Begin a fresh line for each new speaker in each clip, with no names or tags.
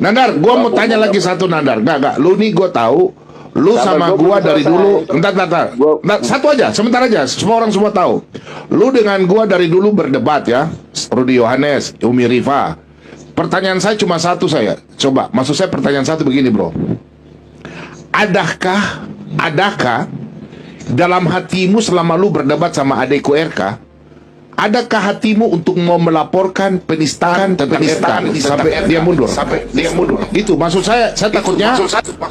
Nandar, gua mau tanya lagi satu Nandar. Gak, lu nih gua tahu. Lu sama gua dari dulu. Entar. Satu aja, sebentar aja. Semua orang semua tahu. Lu dengan gua dari dulu berdebat ya. Rudy Yohanes, Umi Rifa. Pertanyaan saya cuma satu saya. Coba, maksud saya pertanyaan satu begini bro. Adakah dalam hatimu selama lu berdebat sama adekku RK, adakah hatimu untuk mau melaporkan penistaan sampai dia mundur? Itu maksud saya takutnya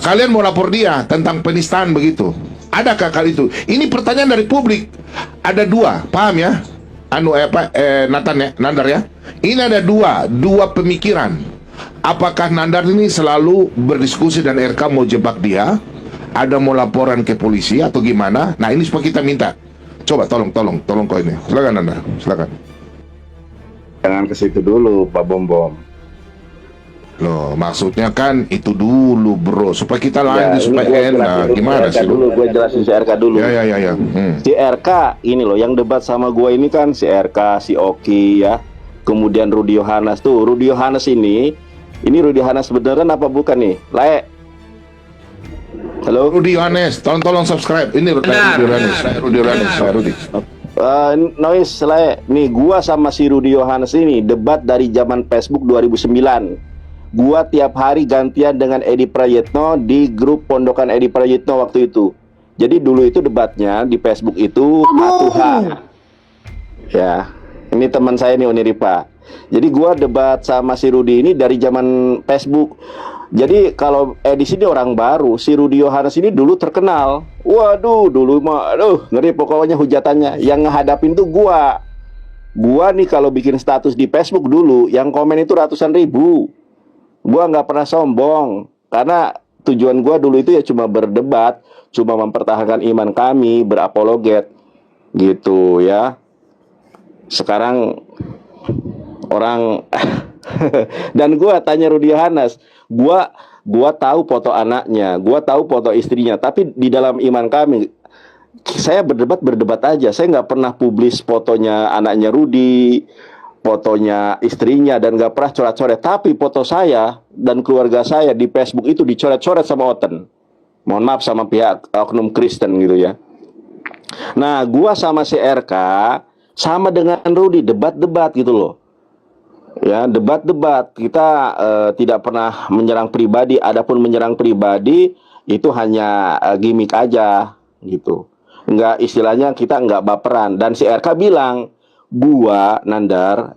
kalian mau lapor dia tentang penistaan begitu. Adakah kali itu? Ini pertanyaan dari publik. Ada dua, paham ya? Nathan ya, Nandar ya. Ini ada dua pemikiran. Apakah Nandar ini selalu berdiskusi dan RK mau jebak dia? Ada mau laporan ke polisi atau gimana? Nah ini supaya kita minta. Coba tolong kau ini. Silakan Nandar, silakan.
Jangan ke situ dulu Pak Bom.
Loh, maksudnya kan itu dulu bro, supaya kita lanjut supaya enak. Gimana sih
dulu? Gue jelasin si RK dulu.
Ya.
Si RK ini loh, yang debat sama gue ini kan si RK, si Oki ya. Kemudian Rudy Yohanes tuh. Rudy Yohanes ini Rudy Yohanes beneran apa bukan nih? Lae. Halo?
Rudy Yohanes, tolong subscribe. Ini Rudy Yohanes.
Noise Lae. Nih gua sama si Rudy Yohanes ini debat dari zaman Facebook 2009. Gua tiap hari gantian dengan Edi Prayitno di grup pondokan Edi Prayitno waktu itu. Jadi dulu itu debatnya di Facebook itu H2H. Ya, ini teman saya nih Uniripa. Jadi gua debat sama si Rudy ini dari zaman Facebook. Jadi kalau Edi sini orang baru, si Rudy Yohanes ini dulu terkenal. Waduh, dulu mah ngeri pokoknya hujatannya. Yang ngehadapin tuh gua. Gua nih kalau bikin status di Facebook dulu, yang komen itu ratusan ribu. Gua nggak pernah sombong, karena tujuan gua dulu itu ya cuma berdebat, cuma mempertahankan iman kami, berapologet, gitu ya. Sekarang orang dan gua tanya Rudy Yohanes, gua tahu foto anaknya, gua tahu foto istrinya, tapi di dalam iman kami, saya berdebat aja. Saya nggak pernah publis fotonya anaknya Rudy, fotonya istrinya, dan gak pernah coret-coret. Tapi foto saya dan keluarga saya di Facebook itu dicoret-coret sama Oten. Mohon maaf sama pihak oknum Kristen gitu ya. Nah, gua sama si RK sama dengan Rudy debat-debat gitu loh. Ya, debat-debat. Kita tidak pernah menyerang pribadi. Adapun menyerang pribadi itu hanya gimmick aja gitu. Enggak, istilahnya kita enggak baperan. Dan si RK bilang, gua Nandar,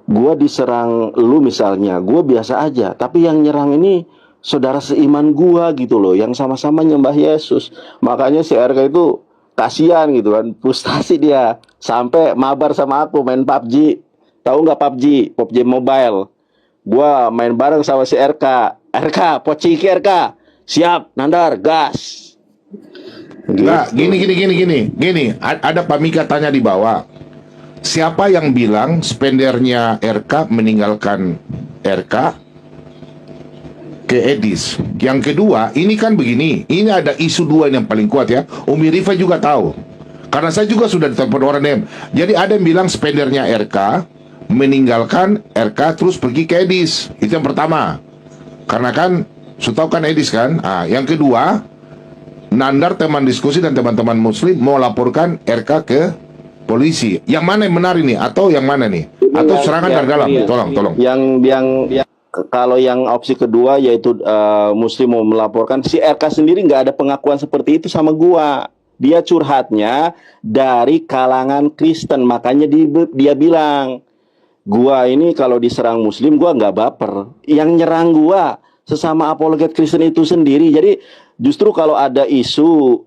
gua diserang lu misalnya, gua biasa aja, tapi yang nyerang ini saudara seiman gua gitu loh, yang sama-sama nyembah Yesus. Makanya si RK itu kasihan gitu kan, frustasi dia, sampai mabar sama aku main PUBG. Tahu nggak PUBG Mobile? Gua main bareng sama si RK. Pociki RK, siap Nandar, gas.
Nah, gini. Ada Pak Mika tanya di bawah. Siapa yang bilang spendernya RK meninggalkan RK ke Edis? Yang kedua, ini kan begini. Ini ada isu dua yang paling kuat ya. Umi Rifa juga tahu. Karena saya juga sudah ditelepon orang dem. Jadi ada yang bilang spendernya RK meninggalkan RK terus pergi ke Edis. Itu yang pertama. Karena kan, sudah tahu kan Edis kan? Yang kedua, Nandar teman diskusi dan teman-teman Muslim mau laporkan RK ke polisi. Yang mana yang benar ini? Atau yang mana nih? Atau serangan dari dalam? Tolong.
Yang kalau yang opsi kedua yaitu Muslim mau melaporkan, si RK sendiri nggak ada pengakuan seperti itu sama gua. Dia curhatnya dari kalangan Kristen, makanya dia bilang, gua ini kalau diserang Muslim gua nggak baper. Yang nyerang gua sesama apologet Kristen itu sendiri. Jadi justru kalau ada isu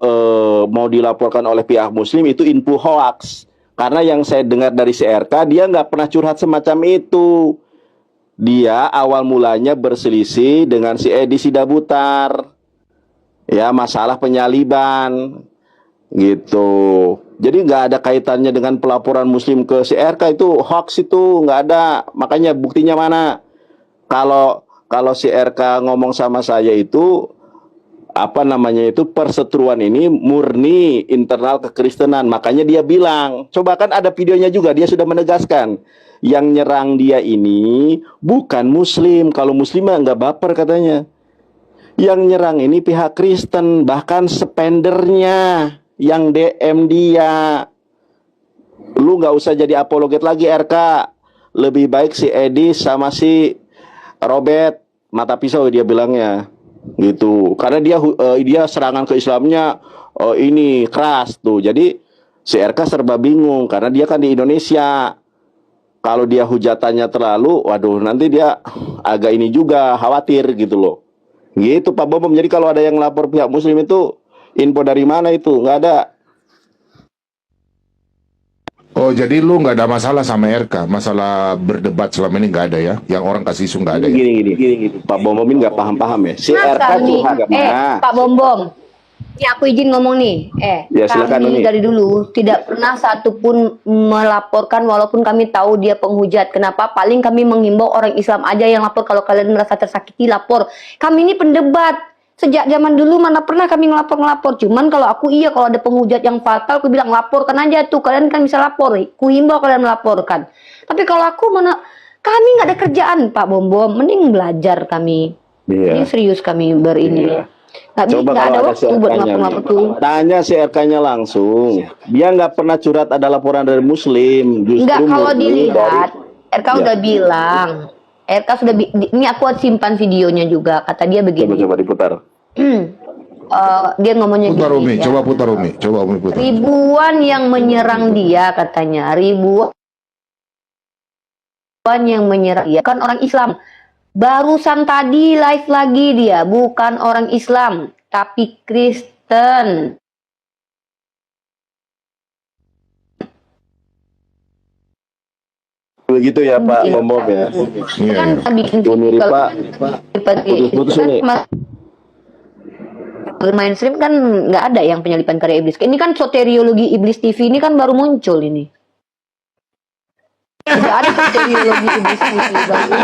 mau dilaporkan oleh pihak Muslim itu info hoax. Karena yang saya dengar dari CRK, dia nggak pernah curhat semacam itu. Dia awal mulanya berselisih dengan si Edi Sidabutar. Ya, masalah penyaliban. Gitu. Jadi nggak ada kaitannya dengan pelaporan Muslim ke CRK, itu hoax, itu nggak ada. Makanya buktinya mana? Kalau si RK ngomong sama saya itu, apa namanya itu perseteruan ini murni internal kekristenan. Makanya dia bilang, coba kan ada videonya juga, dia sudah menegaskan yang nyerang dia ini bukan Muslim. Kalau Muslim mah nggak baper katanya. Yang nyerang ini pihak Kristen, bahkan spendernya yang DM dia. Lu nggak usah jadi apologet lagi RK. Lebih baik si Edi sama si Robert mata pisau dia bilangnya gitu. Karena dia serangan ke Islamnya ini keras tuh. Jadi si RK serba bingung karena dia kan di Indonesia. Kalau dia hujatannya terlalu, waduh nanti dia agak ini juga khawatir gitu loh. Gitu Pak Bom. Jadi kalau ada yang lapor pihak Muslim itu info dari mana itu? Nggak ada.
Oh, jadi lu nggak ada masalah sama RK, masalah berdebat selama ini nggak ada ya? Yang orang kasih isu nggak ada ya?
Gini. Pak Bom ini nggak paham-paham ya. Si
Nah,
RK curhat.
Pak Bom, ya aku izin ngomong nih.
Ya, silakan,
Kami
Uni.
dari dulu tidak pernah satupun melaporkan walaupun kami tahu dia penghujat. Kenapa? Paling kami menghimbau orang Islam aja yang lapor. Kalau kalian merasa tersakiti, lapor. Kami ini pendebat. Sejak zaman dulu mana pernah kami ngelapor-ngelapor. Cuman kalau aku kalau ada penghujat yang fatal, aku bilang laporkan aja tuh. Kalian kan bisa lapor. Ku himbau kalian melaporkan. Tapi kalau aku mana, kami nggak ada kerjaan Pak Bom. Mending belajar kami.
Iya.
Ini serius kami berini.
Iya.
Nggak
Coba
ada
kalau ada
waktu buat
CRK-nya,
ngelapor-ngelapor tuh.
tanya si RK-nya langsung. Dia nggak pernah curhat ada laporan dari Muslim. Justru
Enggak, kalau
murni
dilihat, RK
Ya.
udah bilang. RK sudah ini aku simpan videonya juga. Kata dia begini.
Coba diputar.
Dia ngomongnya
Putar
gini.
Umi,
ya.
coba putar Umi, coba Umi putar.
Ribuan yang menyerang dia katanya. Ribuan yang menyerang dia kan orang Islam. Barusan tadi live lagi dia, bukan orang Islam, tapi Kristen.
Begitu ya Pak
Iya.
Bom ya.
Iya,
Kan
iya.
bikin
Uni
video
Ripa, putus-putus
kan
ini.
mainstream kan nggak ada yang penyalipan karya iblis. Ini kan soteriologi iblis TV ini kan baru muncul ini. Tidak ada soteriologi iblis TV baru ini.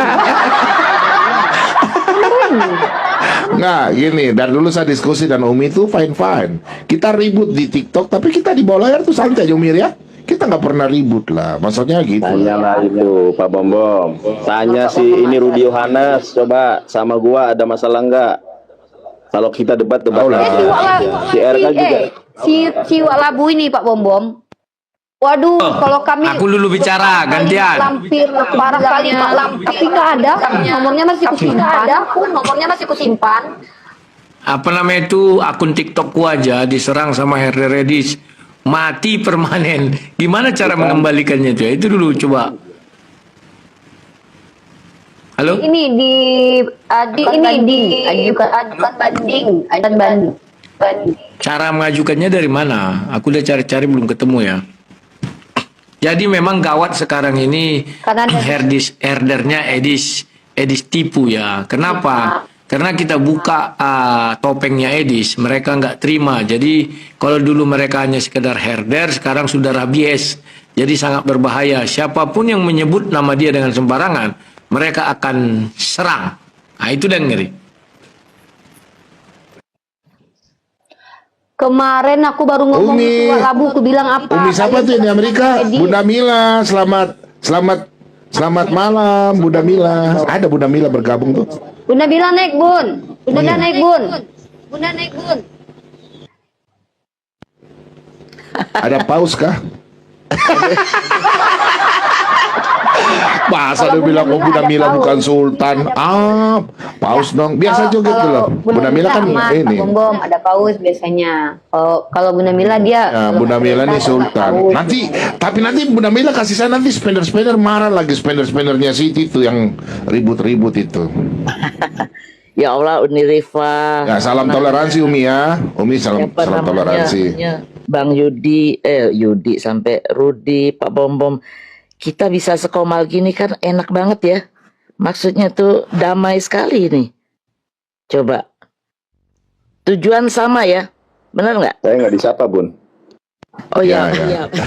Nggak, gini, dari dulu saya diskusi dan Umi itu fine-fine. Kita ribut di TikTok, tapi kita di bawah layar tuh santai aja Umi ya. Kita nggak pernah ribut lah, maksudnya gitu.
Tanyalah itu Pak Bom. Tanya si ini Rudi Yohanes, coba sama gua ada masalah nggak? Kalau kita debat
Tahu lah.
aja. Si RK juga.
Si Walabu ini Pak Bom. Waduh, kalau kami
Aku dulu bicara, gantian.
lampir parah kali tapi nggak ada nomornya masih kusimpan.
Apa namanya itu akun TikTokku aja diserang sama Herder Redis, mati permanen. Gimana cara mengembalikannya itu? Itu dulu coba. Halo?
Ini ajukan banding.
Cara mengajukannya dari mana? Aku udah cari-cari belum ketemu ya. Jadi memang gawat sekarang ini
Karena ada-
herdernya Edis tipu ya. Kenapa? Karena kita buka topengnya Edis, mereka nggak terima. Jadi kalau dulu mereka hanya sekedar herder, sekarang sudah rabies. Jadi sangat berbahaya. Siapapun yang menyebut nama dia dengan sembarangan, mereka akan serang. Nah itu dan ngeri.
Kemarin aku baru ngomong
Umi.
itu Walabu, aku bilang apa?
Umi siapa tuh di Amerika? Bunda Mila, selamat malam Bunda Mila. Ada Bunda Mila bergabung tuh.
Bunda bilang naik bun. Bunda naik bun.
Ada paus kah? Masa dia bilang Bunda Mila bukan sultan. Paus dong. Biasa juga gitu loh. Bunda Mila kan ini.
Bom ada paus biasanya. Kalau Bunda Mila dia
Ya, Bunda Mila nih sultan. Tapi nanti Bunda Mila kasih saya nanti spender marah lagi spendernya Siti itu yang ribut-ribut itu.
Ya Allah, Uni Rifa.
Ya, salam toleransi Umi ya. Umi salam toleransi.
Bang Yudi sampai Rudi, Pak Bom. Kita bisa sekomal gini kan enak banget ya. Maksudnya tuh damai sekali nih. Coba. Tujuan sama ya. Benar nggak?
Saya nggak disapa Bun.
Oh
Ya,
iya.
ya.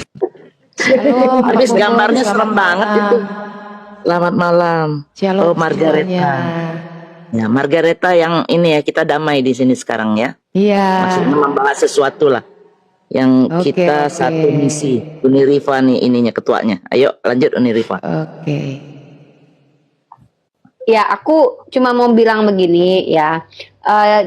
Habis gambarnya serem banget itu. Selamat malam.
Shalom
Oh, Margareta.
semuanya.
Ya, Margareta yang ini ya, kita damai di sini sekarang ya.
Iya.
Maksudnya membahas sesuatu lah yang
Oke,
kita
oke.
satu misi. Uni Rifa nih ininya ketuanya. Ayo lanjut Uni Rifa.
Oke.
Ya, aku cuma mau bilang begini ya.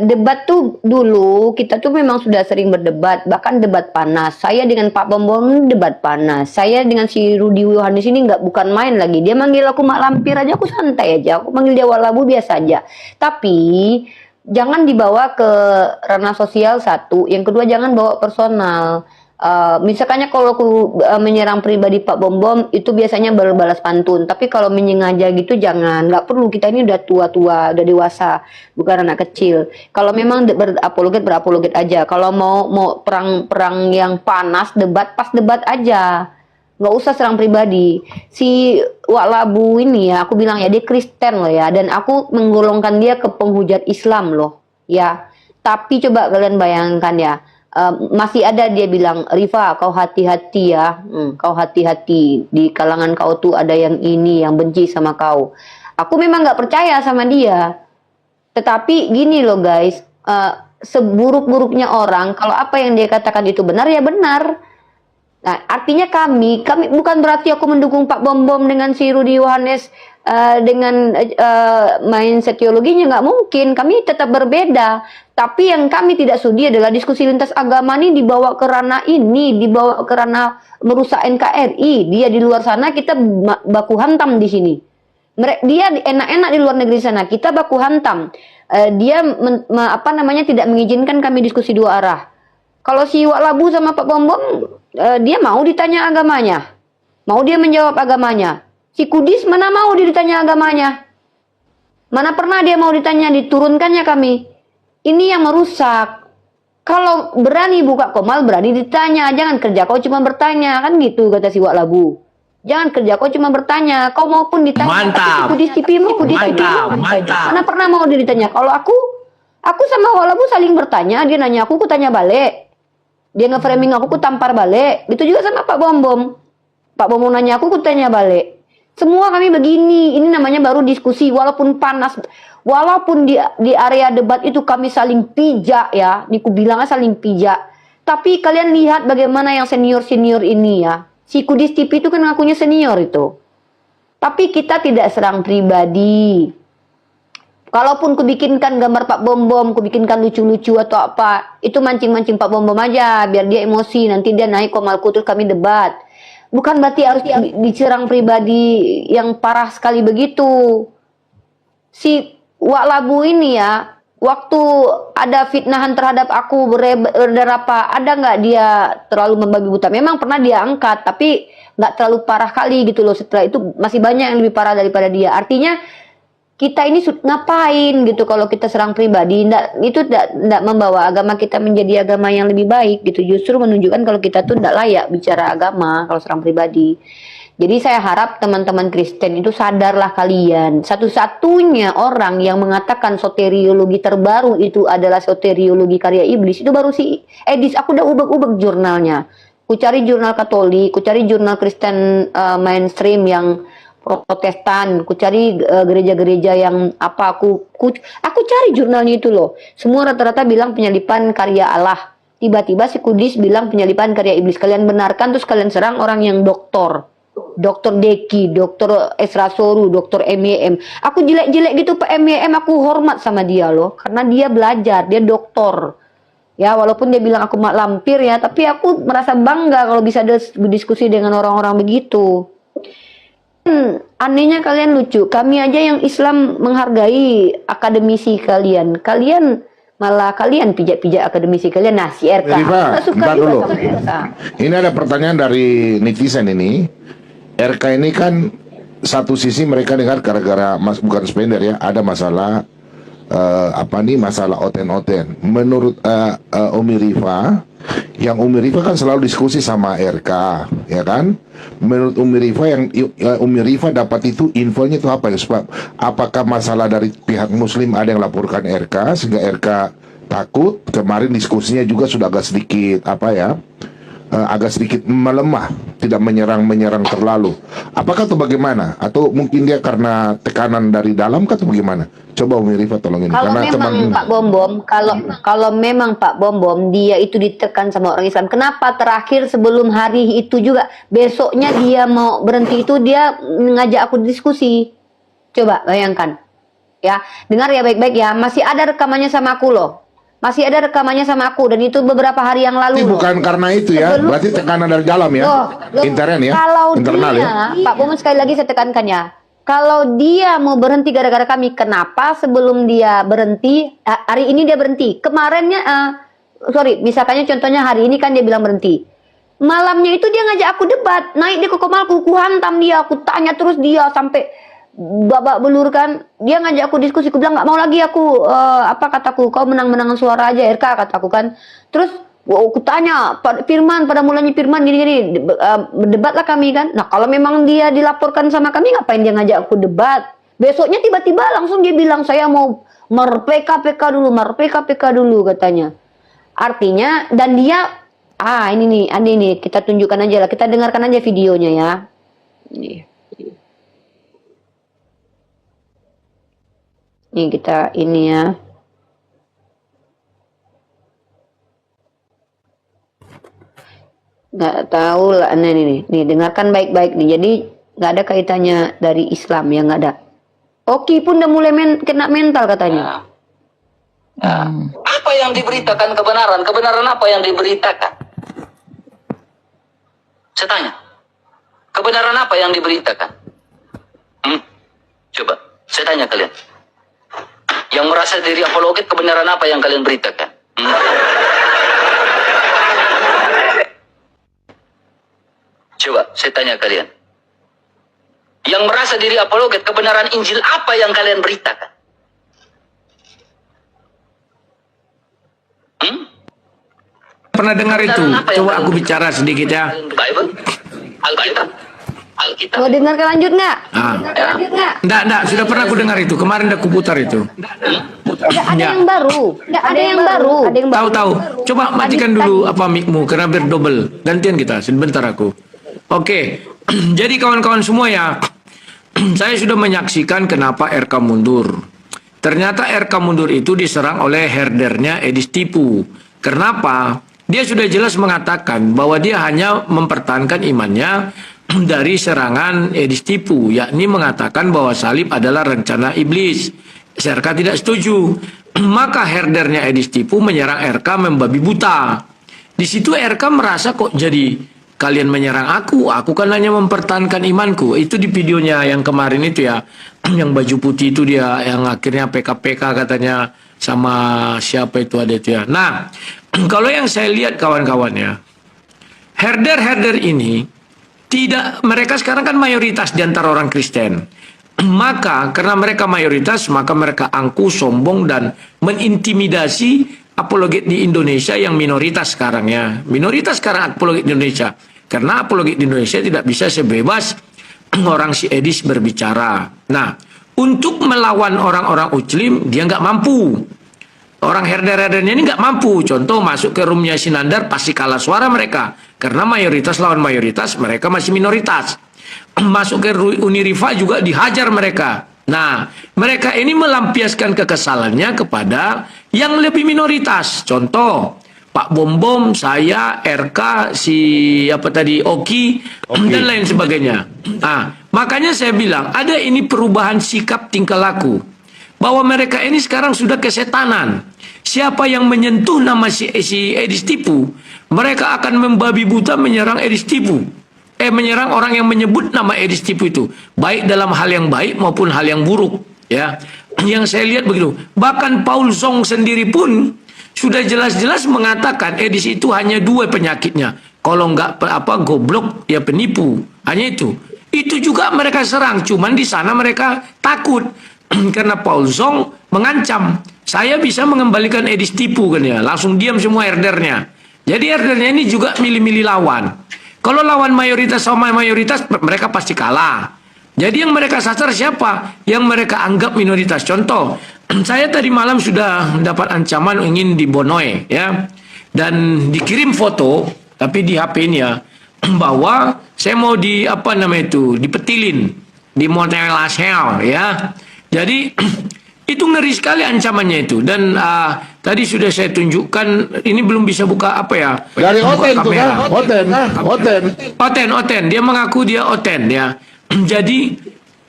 Debat tuh dulu kita tuh memang sudah sering berdebat, bahkan debat panas. Saya dengan Pak Bambang debat panas. Saya dengan si Rudi Yohanes ini bukan main lagi. Dia manggil aku mak lampir aja, aku santai aja. Aku manggil dia walabu biasa aja. Tapi jangan dibawa ke ranah sosial satu. Yang kedua jangan bawa personal. Misalkannya kalau aku menyerang pribadi Pak Bom itu biasanya berbalas pantun, tapi kalau menyengaja gitu jangan, nggak perlu, kita ini udah tua-tua, udah dewasa, bukan anak kecil. Kalau memang berapologet aja. Kalau mau perang yang panas, pas debat aja, nggak usah serang pribadi. Si Wak Labu ini ya, aku bilang ya dia Kristen loh ya, dan aku menggolongkan dia ke penghujat Islam loh ya. Tapi coba kalian bayangkan ya. Masih ada dia bilang, Rifa kau hati-hati ya, kau hati-hati, di kalangan kau tuh ada yang ini yang benci sama kau. Aku memang nggak percaya sama dia, tetapi gini loh guys, seburuk-buruknya orang kalau apa yang dia katakan itu benar ya benar. Nah, artinya kami bukan berarti aku mendukung Pak Bom dengan si Rudi Yohanes dengan mindset teologinya, nggak mungkin. Kami tetap berbeda. Tapi yang kami tidak sudi adalah diskusi lintas agama ini dibawa ke ranah ini, dibawa ke ranah merusak NKRI. Dia di luar sana, kita baku hantam di sini. Dia enak-enak di luar negeri sana, kita baku hantam. Dia tidak mengizinkan kami diskusi dua arah. Kalau si Wak Labu sama Pak Bom dia mau ditanya agamanya, mau dia menjawab agamanya. Si Kudis mana mau dia ditanya agamanya, mana pernah dia mau ditanya, diturunkannya kami. Ini yang merusak. Kalau berani buka komal, berani ditanya. Jangan kerja kau cuma bertanya, kan gitu kata si Wak Labu. Jangan kerja kau cuma bertanya, kau maupun ditanya.
Mantap.
Kudis TV-mu, Kudis TV-mu.
Mantap.
Mana pernah mau dia ditanya. Kalau aku sama Wak Labu saling bertanya, dia nanya aku tanya balik. Dia nge-framing aku tampar balik. Itu juga sama Pak Bom. Pak Bom nanya aku tanya balik. Semua kami begini. Ini namanya baru diskusi, walaupun panas. Walaupun di area debat itu kami saling pijak ya. Ini ku bilangnya saling pijak. Tapi kalian lihat bagaimana yang senior-senior ini ya. Si Kudis TV itu kan ngakunya senior itu. Tapi kita tidak serang pribadi. Kalaupun kubikinkan gambar Pak Bom, kubikinkan lucu-lucu atau apa, itu mancing-mancing Pak Bom aja, biar dia emosi, nanti dia naik komalku terus kami debat. Bukan berarti harus diserang pribadi yang parah sekali begitu. Si Wak Labu ini ya, waktu ada fitnahan terhadap aku berapa, ada nggak dia terlalu membabi buta? Memang pernah dia angkat, tapi nggak terlalu parah kali gitu loh. Setelah itu masih banyak yang lebih parah daripada dia. Artinya kita ini ngapain gitu kalau kita serang pribadi? Itu tidak membawa agama kita menjadi agama yang lebih baik gitu. Justru menunjukkan kalau kita tuh tidak layak bicara agama kalau serang pribadi. Jadi saya harap teman-teman Kristen itu sadarlah kalian. Satu-satunya orang yang mengatakan soteriologi terbaru itu adalah soteriologi karya iblis itu baru si Edis. Aku udah ubek-ubek jurnalnya. Ku cari jurnal Katolik, ku cari jurnal Kristen mainstream yang Protestan, ku cari gereja-gereja yang apa, aku cari jurnalnya itu loh. Semua rata-rata bilang penyalipan karya Allah. Tiba-tiba si Kudis bilang penyalipan karya iblis. Kalian benarkan terus kalian serang orang yang doktor. Dokter Deki, Dokter Esra Soru, Dokter MEM. Aku jelek-jelek gitu Pak MEM, aku hormat sama dia loh. Karena dia belajar, dia doktor. Ya walaupun dia bilang aku mak lampir ya, tapi aku merasa bangga kalau bisa berdiskusi dengan orang-orang begitu. Anehnya kalian lucu. Kami aja yang Islam menghargai akademisi kalian. Malah kalian pijak-pijak akademisi kalian. Nah si RK
Rifa,
suka
bentar
juga
dulu.
sama RK.
Ini ada pertanyaan dari netizen ini. RK ini kan satu sisi mereka dengar gara-gara bukan spender ya, ada masalah masalah oten-oten. Menurut Umi Rifa, yang Umi Rifa kan selalu diskusi sama RK, ya kan? Menurut Umi Rifa yang Umi Rifa dapat itu infonya itu apa ya? Sebab apakah masalah dari pihak Muslim ada yang laporkan RK sehingga RK takut? Kemarin diskusinya juga sudah agak sedikit agak sedikit melemah, tidak menyerang terlalu. Apakah itu bagaimana? Atau mungkin dia karena tekanan dari dalam atau bagaimana? Coba Umi Rifat tolong ini.
Kalau
Karena
memang Pak Bombom, kalau memang Pak Bombom dia itu ditekan sama orang Islam, kenapa terakhir sebelum hari itu juga besoknya dia mau berhenti itu dia ngajak aku diskusi? Coba bayangkan, ya dengar ya baik-baik ya, masih ada rekamannya sama aku loh, masih ada rekamannya sama aku dan itu beberapa hari yang lalu.
Berarti
loh.
bukan karena itu ya, berarti tekanan dari dalam ya, intern ya,
Kalau
internal
dia,
ya.
Pak Bombom sekali lagi saya tekankan ya. Kalau dia mau berhenti gara-gara kami, kenapa sebelum dia berhenti, hari ini dia berhenti, kemarinnya, misalkannya contohnya hari ini kan dia bilang berhenti. Malamnya itu dia ngajak aku debat, naik di Kokomalku, ku hantam dia, aku tanya terus dia sampai babak belur kan. Dia ngajak aku diskusi, aku bilang nggak mau lagi aku, apa kataku, kau menang-menangan suara aja RK kataku kan. Terus aku tanya, Pak Firman, pada mulanya Firman gini-gini, berdebatlah kami kan. Nah kalau memang dia dilaporkan sama kami, ngapain dia ngajak aku debat? Besoknya tiba-tiba langsung dia bilang, saya mau PK PK dulu katanya. Artinya, dan dia, ini nih, kita tunjukkan aja lah, kita dengarkan aja videonya ya. Ini kita, ini ya. Nggak tahu lah, nih dengarkan baik-baik nih. Jadi nggak ada kaitannya dari Islam ya, nggak ada. Oki pun udah mulai kena mental katanya.
Apa yang diberitakan kebenaran? Kebenaran apa yang diberitakan? Saya tanya. Kebenaran apa yang diberitakan? Coba, saya tanya kalian. Yang merasa diri apologet, kebenaran apa yang kalian beritakan? Coba, saya tanya kalian. Yang merasa diri apologet, kebenaran Injil apa yang kalian beritakan?
Pernah dengar itu? Coba aku bicara sedikit ya.
Bible? Alkitab? Alkitab?
Mau dengar lanjut nggak? Lanjut nggak?
Enggak, sudah pernah aku dengar itu. Kemarin udah aku putar itu.
Ada yang baru. Ada yang baru.
Tahu. Coba matikan dulu apa mic-mu karena biar double. Gantian kita, sebentar aku. Oke. Jadi kawan-kawan semua ya, saya sudah menyaksikan kenapa RK mundur. Ternyata RK mundur itu diserang oleh herdernya Edis Tipu. Kenapa? Dia sudah jelas mengatakan bahwa dia hanya mempertahankan imannya dari serangan Edis Tipu, yakni mengatakan bahwa salib adalah rencana iblis. RK tidak setuju. Maka herdernya Edis Tipu menyerang RK membabi buta. Di situ RK merasa kok jadi kalian menyerang aku kan hanya mempertahankan imanku. Itu di videonya yang kemarin itu ya, yang baju putih itu dia, yang akhirnya PK katanya sama siapa itu ada itu ya. Nah, kalau yang saya lihat kawan-kawan ya, herder ini tidak, mereka sekarang kan mayoritas di antara orang Kristen. Maka karena mereka mayoritas, maka mereka angkuh, sombong dan mengintimidasi apologet di Indonesia yang minoritas sekarang ya. Minoritas sekarang apologet di Indonesia. Karena apologet di Indonesia tidak bisa sebebas orang si Edis berbicara. Nah, untuk melawan orang-orang Muslim dia nggak mampu. Orang herder-herdernya ini nggak mampu. Contoh masuk ke roomnya Sinandar pasti kalah suara mereka. Karena mayoritas lawan mayoritas, mereka masih minoritas. Masuk ke Unirifa juga dihajar mereka. Nah, mereka ini melampiaskan kekesalannya kepada yang lebih minoritas. Contoh, Pak Bombom, saya, RK, Oki, dan lain sebagainya. Nah, makanya saya bilang, ada ini perubahan sikap tingkah laku. Bahwa mereka ini sekarang sudah kesetanan. Siapa yang menyentuh nama si Edis Tipu, mereka akan membabi buta menyerang Edis Tipu. Menyerang orang yang menyebut nama Edis Tipu itu. Baik dalam hal yang baik maupun hal yang buruk. Ya, yang saya lihat begitu. Bahkan Paul Zong sendiri pun sudah jelas-jelas mengatakan Edis itu hanya dua penyakitnya. Kalau nggak goblok ya penipu. Hanya itu. Itu juga mereka serang. Cuman di sana mereka takut. Karena Paul Zong mengancam, saya bisa mengembalikan Edis Tipu kan ya. Langsung diam semua herdernya. Jadi herdernya ini juga milih-milih lawan. Kalau lawan mayoritas sama mayoritas, mereka pasti kalah. Jadi yang mereka sasar siapa? Yang mereka anggap minoritas. Contoh, saya tadi malam sudah dapat ancaman ingin dibonoy ya. Dan dikirim foto tapi di HP-nya bahwa saya mau dipetilin, dimonetisasi ya. Jadi itu ngeri sekali ancamannya itu. Dan tadi sudah saya tunjukkan, ini belum bisa buka
Dari
buka
Oten tuh
kamera.
kan?
Oten. Dia mengaku dia Oten ya. Jadi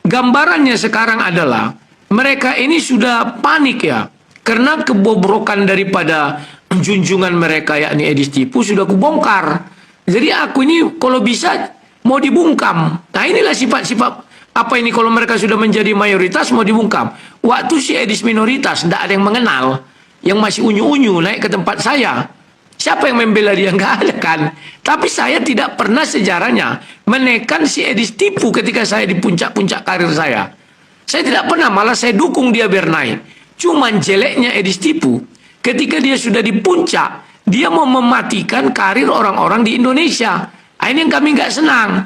gambarannya sekarang adalah mereka ini sudah panik ya. Karena kebobrokan daripada junjungan mereka yakni Edis Tipu sudah kubongkar. Jadi aku ini kalau bisa mau dibungkam. Nah inilah sifat-sifat apa ini kalau mereka sudah menjadi mayoritas mau dibungkam. Waktu si Edis minoritas tidak ada yang mengenal. Yang masih unyu-unyu naik ke tempat saya. Siapa yang membela dia? Nggak ada kan. Tapi saya tidak pernah sejarahnya menekan si Edis Tipu ketika saya di puncak-puncak karir saya. Saya tidak pernah, malah saya dukung dia biar naik. Cuman jeleknya Edis Tipu, ketika dia sudah di puncak, dia mau mematikan karir orang-orang di Indonesia. Nah, ini yang kami nggak senang.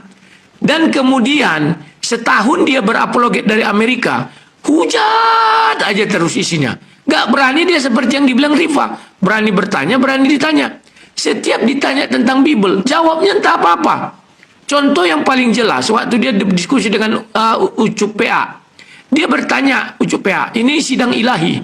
Dan kemudian setahun dia berapologet dari Amerika, hujat aja terus isinya. Nggak berani dia seperti yang dibilang Rifa. Berani bertanya, berani ditanya. Setiap ditanya tentang Bible, jawabnya entah apa-apa. Contoh yang paling jelas, waktu dia diskusi dengan Ucup PA. Dia bertanya, Ucup PA, ini sidang ilahi.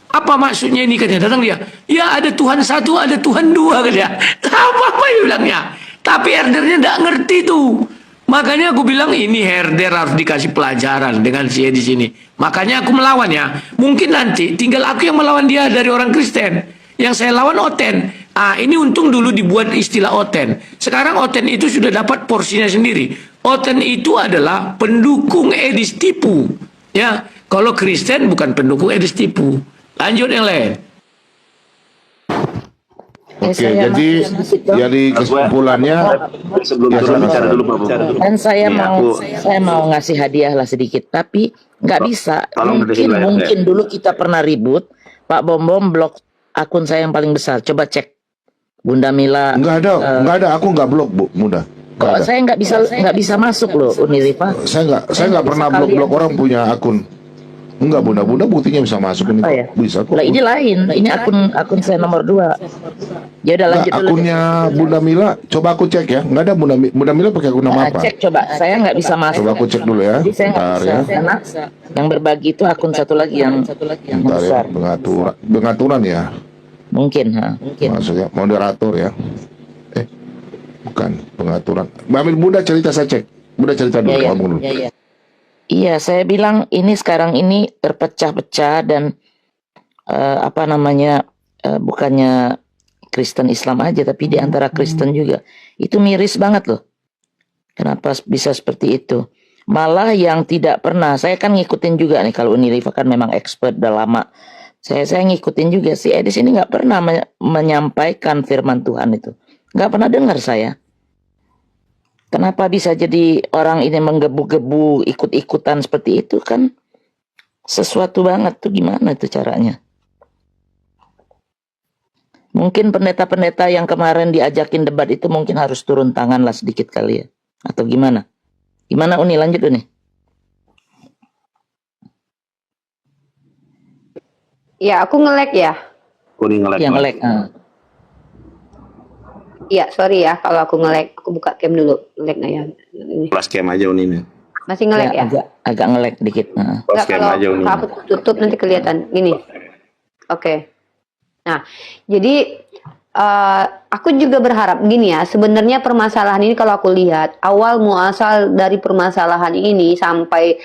Apa maksudnya ini? Katanya, datang dia. Ya ada Tuhan satu, ada Tuhan dua. Katanya. Apa-apa dia bilangnya. Tapi herdernya tidak ngerti tuh. Makanya aku bilang ini herder harus dikasih pelajaran dengan si di sini. Makanya aku melawannya. Mungkin nanti tinggal aku yang melawan dia dari orang Kristen. Yang saya lawan Oten. Ini untung dulu dibuat istilah Oten. Sekarang Oten itu sudah dapat porsinya sendiri. Oten itu adalah pendukung Edis Tipu. Ya, kalau Kristen bukan pendukung Edis Tipu. Lanjut yang lain.
Oke, jadi kesimpulannya
Sebelum turun bicara dulu Pak Bom.
Dan saya
Nih,
saya mau ngasih hadiah lah sedikit, tapi nggak bisa.
tolong berhenti lah ya,
Mungkin dulu kita pernah ribut, Pak Bom blok akun saya yang paling besar. Coba cek, Bunda Mila.
nggak ada, aku nggak blok Bu, mudah.
Kok saya nggak bisa masuk loh, Unilifa.
Saya nggak pernah blok orang punya akun. Enggak, Bunda buktinya bisa masuk ini.
Oh, ya?
Bisa kok.
Lah ini lain, ini akun saya nomor 2. Ya udah lanjut dulu.
Akunnya Bunda Mila, coba aku cek ya. Nggak ada Bunda Mila pakai akun nama apa?
Cek coba, saya nggak bisa masuk.
Coba aku cek dulu ya.
Jadi saya nggak
Bentar
bisa.
ya.
Karena yang berbagi itu akun satu lagi yang
Bentar ya.
besar.
Pengaturan ya.
Mungkin.
Maksudnya moderator ya. Bukan pengaturan. Ambil Bunda cerita, saya cek. Bunda cerita dulu.
Iya,
ngomong dulu.
iya. Iya, saya bilang ini sekarang ini terpecah-pecah dan bukannya Kristen Islam aja, tapi di antara Kristen juga. Itu miris banget loh. Kenapa bisa seperti itu? Malah yang tidak pernah, saya kan ngikutin juga nih, kalau Unilifa kan memang expert udah lama. Saya ngikutin juga, si Edis ini nggak pernah menyampaikan firman Tuhan itu. Nggak pernah dengar saya. Kenapa bisa jadi orang ini menggebu-gebu ikut-ikutan seperti itu kan? Sesuatu banget tuh, gimana itu caranya? Mungkin pendeta-pendeta yang kemarin diajakin debat itu mungkin harus turun tangan lah sedikit kali ya. Atau gimana? Gimana Uni? Lanjut Uni.
Ya, aku nge-lag ya.
Kuning nge-lag.
Yang nge-lag.
Iya, sorry ya kalau aku nge-lag. Aku buka cam dulu. Nge-lag ya. Ini.
Plus cam aja Uni.
Masih nge-lag ya?
Agak nge-lag dikit.
Plus
Enggak,
cam
kalau
aja Uni.
aku tutup nanti kelihatan. Gini. Oke. Nah, jadi aku juga berharap gini ya, sebenarnya permasalahan ini kalau aku lihat awal muasal dari permasalahan ini sampai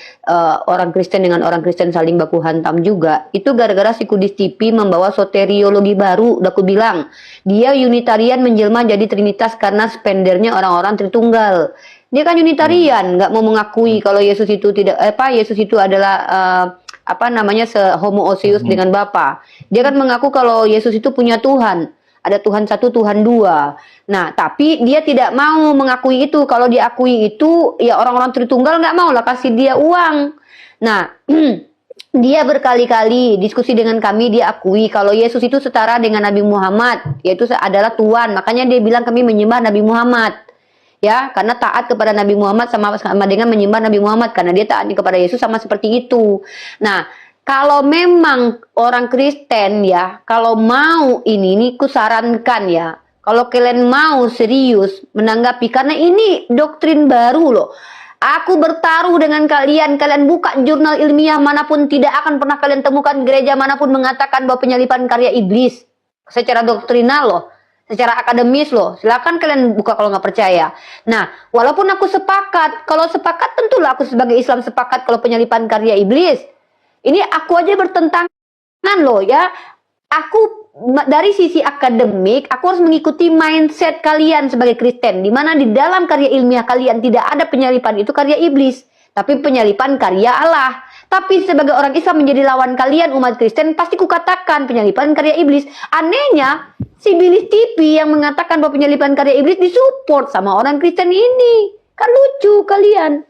orang Kristen dengan orang Kristen saling baku hantam juga itu gara-gara si Kudus TV membawa soteriologi baru. Udah aku bilang dia Unitarian menjelma jadi Trinitas karena spendernya orang-orang Tritunggal. Dia kan Unitarian, nggak mau mengakui kalau Yesus itu Yesus itu adalah homoousios dengan Bapa. Dia kan mengaku kalau Yesus itu punya Tuhan. Ada Tuhan satu, Tuhan dua. Nah, tapi dia tidak mau mengakui itu. Kalau diakui itu, ya orang-orang Tritunggal nggak mau lah kasih dia uang. Nah, dia berkali-kali diskusi dengan kami, dia akui kalau Yesus itu setara dengan Nabi Muhammad, yaitu adalah Tuhan. Makanya dia bilang kami menyembah Nabi Muhammad. Ya, karena taat kepada Nabi Muhammad sama dengan menyembah Nabi Muhammad. Karena dia taat kepada Yesus sama seperti itu. Nah, kalau memang orang Kristen ya, kalau mau ini ku sarankan ya, Kalau kalian mau serius menanggapi, karena ini doktrin baru loh. Aku bertaruh dengan kalian, kalian buka jurnal ilmiah manapun, tidak akan pernah kalian temukan gereja manapun mengatakan bahwa penyalipan karya iblis. Secara doktrinal loh, secara akademis loh. Silakan kalian buka kalau nggak percaya. Nah, walaupun aku sepakat, kalau sepakat tentulah aku sebagai Islam sepakat kalau penyalipan karya iblis. Ini aku aja bertentangan loh ya. Aku dari sisi akademik, aku harus mengikuti mindset kalian sebagai Kristen, di mana di dalam karya ilmiah kalian tidak ada penyalipan itu karya iblis, tapi penyalipan karya Allah. Tapi sebagai orang Islam menjadi lawan kalian umat Kristen, pasti kukatakan penyalipan karya iblis. Anehnya, si Bilis TV yang mengatakan bahwa penyalipan karya iblis disupport sama orang Kristen ini. Kan lucu kalian.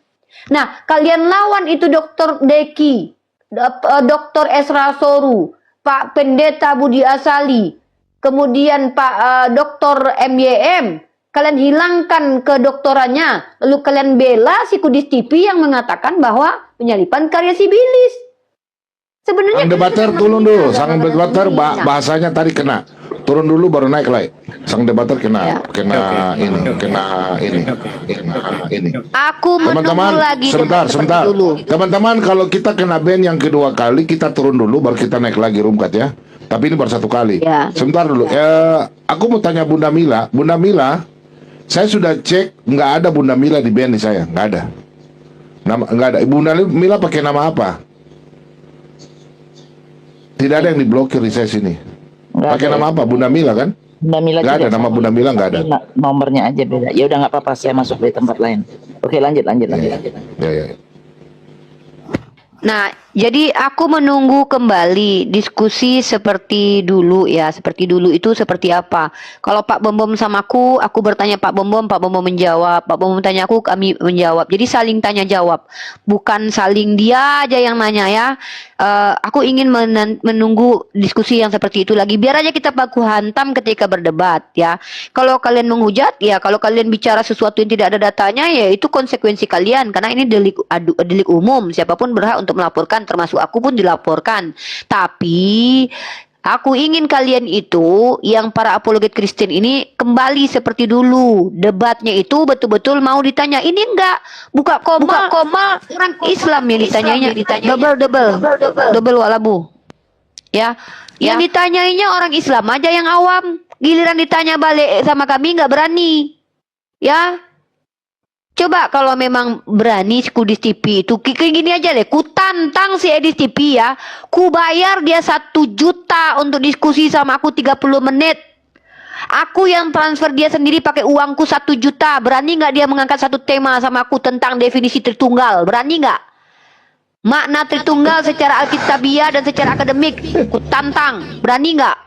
Nah, kalian lawan itu Dr. Deki, Dr. Esra Soru, Pak Pendeta Budi Asali, kemudian Pak Dr. MYM. Kalian hilangkan kedoktorannya, lalu kalian bela si Kudis TV yang mengatakan bahwa penyalipan karya si Bilis. Sebenarnya
Sang debater turun dulu, sang debater bahasanya tadi kena. Turun dulu baru naik lagi. Sang debater kena ini.
aku menunggu
Teman-teman,
lagi
sebentar.
dulu.
Teman-teman, kalau kita kena ban yang kedua kali, kita turun dulu, baru kita naik lagi Rumkat ya. Tapi ini baru satu kali.
Ya.
Sebentar dulu. Aku mau tanya Bunda Mila. Bunda Mila, saya sudah cek, nggak ada Bunda Mila di ban nih saya, nggak ada. Nggak ada. Bunda Mila pakai nama apa? Tidak ada yang diblokir di saya sini. Pakai nama apa? Bunda Mila kan?
Bunda Mila
Nggak ada, nama Bunda Mila nggak ada.
Nomornya aja beda. Ya udah nggak apa-apa, saya masuk di tempat lain. Oke, lanjut.
Ya.
Nah, jadi aku menunggu kembali diskusi seperti dulu ya. Seperti dulu itu seperti apa? Kalau Pak Bom sama aku bertanya Pak Bom menjawab. Pak Bom tanya aku, kami menjawab. Jadi saling tanya jawab. Bukan saling dia aja yang nanya ya. Aku ingin menunggu diskusi yang seperti itu lagi. Biar aja kita baku hantam ketika berdebat ya. Kalau kalian menghujat ya, kalau kalian bicara sesuatu yang tidak ada datanya ya itu konsekuensi kalian. Karena ini delik umum. Siapapun berhak untuk melaporkan, termasuk aku pun dilaporkan. Tapi aku ingin kalian itu, yang para apologet Kristen ini, kembali seperti dulu. Debatnya itu betul-betul mau ditanya. Ini enggak, buka koma orang Islam yang ditanyainya. Double walabu. Ya, yang ditanyainya orang Islam aja yang awam. Giliran ditanya balik sama kami nggak berani. Ya, coba kalau memang berani si Kudis TV itu kayak gini aja deh, ku tantang si Edis TV ya, ku bayar dia 1 juta untuk diskusi sama aku 30 menit. Aku yang transfer dia sendiri pakai uangku 1 juta. Berani nggak dia mengangkat satu tema sama aku tentang definisi Tritunggal? Berani nggak? Makna Tritunggal secara alkitabiah dan secara akademik, ku tantang. Berani nggak?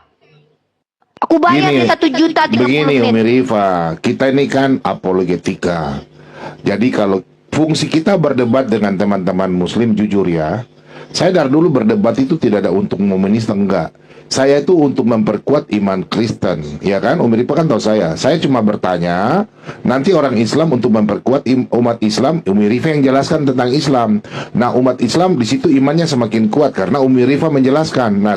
Aku bayar dia 1 juta 30
Begini
menit.
Umi Rifa, kita ini kan apologetika. Jadi kalau fungsi kita berdebat dengan teman-teman muslim, jujur ya, saya dari dulu berdebat itu tidak ada untuk menista, enggak. Saya itu untuk memperkuat iman Kristen, ya kan? Umi Rifa kan tahu saya cuma bertanya, nanti orang Islam untuk memperkuat umat Islam, Umi Rifa yang jelaskan tentang Islam. Nah, umat Islam di situ imannya semakin kuat karena Umi Rifa menjelaskan. Nah,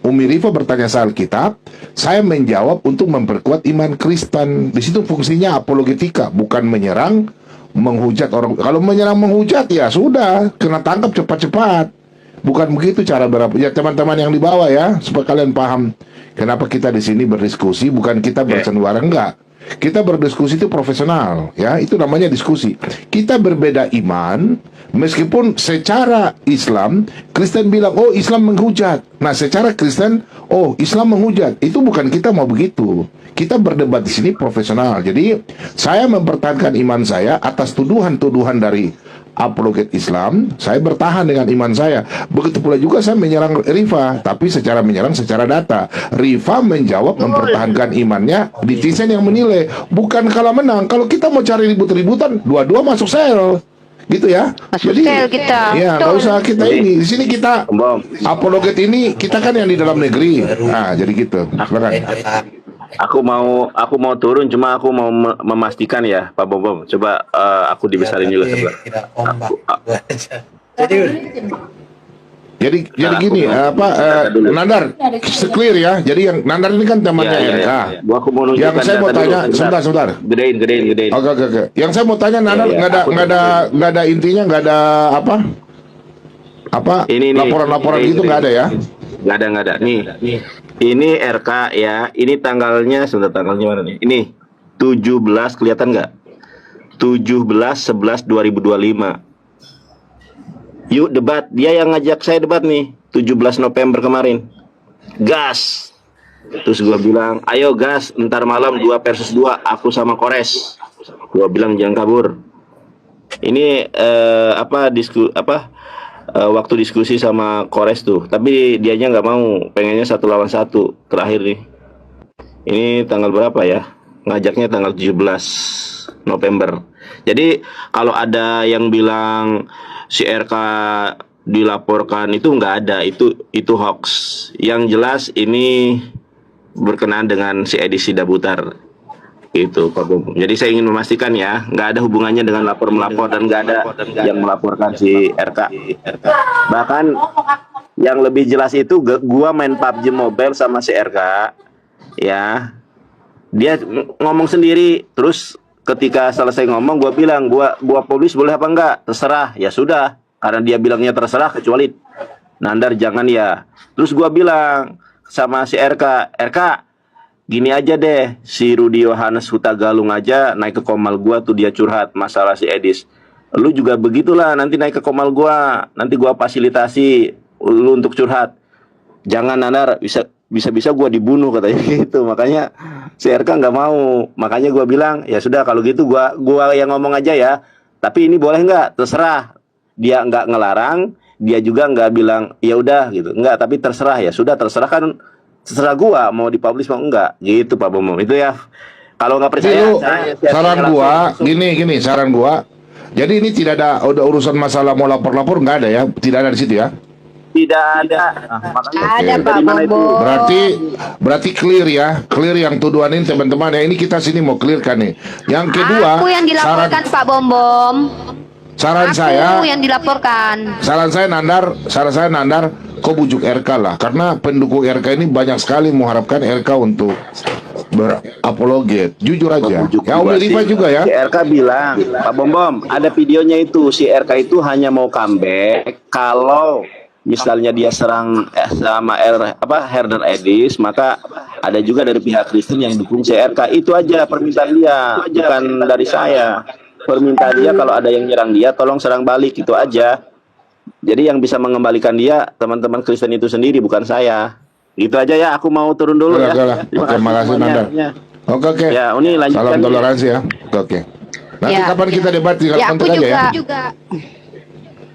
Umi Rifa bertanya soal kitab, saya menjawab untuk memperkuat iman Kristen. Di situ fungsinya apologetika, bukan menyerang, menghujat orang. Kalau menyerang menghujat ya sudah, kena tangkap cepat-cepat. Bukan begitu cara ya teman-teman yang di bawah ya, supaya kalian paham kenapa kita di sini berdiskusi, bukan kita bersentuhan, enggak. Kita berdiskusi itu profesional, ya, itu namanya diskusi. Kita berbeda iman, meskipun secara Islam, Kristen bilang, oh Islam menghujat. Nah, secara Kristen, oh Islam menghujat. Itu bukan kita mau begitu. Kita berdebat di sini profesional. Jadi, saya mempertahankan iman saya atas tuduhan-tuduhan dari apologet Islam. Saya bertahan dengan iman saya. Begitu pula juga saya menyerang Rifa, tapi menyerang secara data. Rifa menjawab mempertahankan imannya, netizen yang menilai, bukan kalah menang. Kalau kita mau cari ribut-ributan, dua-dua masuk sel, gitu ya.
Masuk
Jadi
sel kita.
ya nggak usah kita ini. Di sini kita apologet ini kita kan yang di dalam negeri. Nah, jadi gitu. Silakan.
Aku mau turun, cuma aku mau memastikan ya Pak Bom. Coba aku dibesarin juga sebelah.
Tidak ombak. Jadi
Jadi
Nah,
gini,
aku mau data dulu.
Nandar, clear ya. Jadi yang Nandar ini kan temannya RK.
Gua aku mau
Yang
nunjukkan
saya mau
data dulu.
tanya, sebentar.
Gedein.
Oke. Yang saya mau tanya Nandar,
Iya, aku
nggak ada intinya, nggak ada apa
Ini
laporan gitu nggak ada ya?
Nggak ada. Nih, ini RK ya. Ini tanggalnya, sebentar, tanggalnya mana nih? Ini 17, kelihatan nggak? 17/11/2025. Yuk debat. Dia yang ngajak saya debat nih, 17 November kemarin. Gas. Terus gua bilang, ayo gas, ntar malam 2 versus 2, aku sama Kores. Gua bilang jangan kabur. Ini waktu diskusi sama Kores tuh, tapi dianya nggak mau, pengennya 1 lawan 1 terakhir nih. Ini tanggal berapa ya? Ngajaknya tanggal 17 November. Jadi kalau ada yang bilang si RK dilaporkan, itu nggak ada, itu hoax. Yang jelas ini berkenaan dengan si Edis Sidabutar. Itu Pak Bom. Jadi saya ingin memastikan ya, nggak ada hubungannya dengan lapor-melapor dan nggak ada yang melaporkan si RK. Bahkan yang lebih jelas itu gua main PUBG Mobile sama si RK, ya. Dia ngomong sendiri, terus ketika selesai ngomong gua bilang, gua publish boleh apa enggak? Terserah. Ya sudah, karena dia bilangnya terserah, kecuali Nandar jangan ya. Terus gua bilang sama si RK, gini aja deh, si Rudi Yohanes Huta Galung aja naik ke komal gua tuh, dia curhat masalah si Edis. Lu juga begitulah, nanti naik ke komal gua, nanti gua fasilitasi lu untuk curhat. Jangan Nandar, bisa gua dibunuh katanya gitu. Makanya si RK nggak mau. Makanya gua bilang, ya sudah kalau gitu gua yang ngomong aja ya. Tapi ini boleh nggak? Terserah. Dia nggak ngelarang, dia juga nggak bilang ya udah gitu. Nggak, tapi terserah. Ya sudah, terserah kan. Terserah gua mau dipublish mau enggak gitu Pak Bomo. Itu ya. Kalau nggak percaya,
Saran gua. Jadi ini tidak ada urusan masalah mau lapor nggak ada ya, tidak ada di situ ya.
tidak ada. Makanya
Ada Pak
dari mana itu?
Bobo.
Berarti clear ya, clear yang tuduhan ini teman-teman ya. Ini kita sini mau clearkan nih. Yang kedua,
Aku yang dilaporkan Pak Bom.
saran
Aku
saya
yang dilaporkan.
Saran saya Nandar, kau bujuk RK lah, karena pendukung RK ini banyak sekali mengharapkan RK untuk berapologet. Jujur aja.
Bujuk
Ya Om Rifa juga ya.
Si RK bilang, Pak Bom, ada videonya itu. Si RK itu hanya mau comeback kalau misalnya dia serang sama Herder Edis, maka ada juga dari pihak Kristen yang dukung si RK. Itu aja permintaan dia, bukan dari saya. Permintaan dia kalau ada yang nyerang dia, tolong serang balik, itu aja. Jadi yang bisa mengembalikan dia teman-teman Kristen itu sendiri, bukan saya. Gitu aja ya, aku mau turun dulu ya.
Terima kasih Nandar. Oke.
Ya, ini lanjutkan.
Salam toleransi ya. Oke. Nanti
Ya.
kapan kita debat di
Ya aku
kontak aja ya.
juga.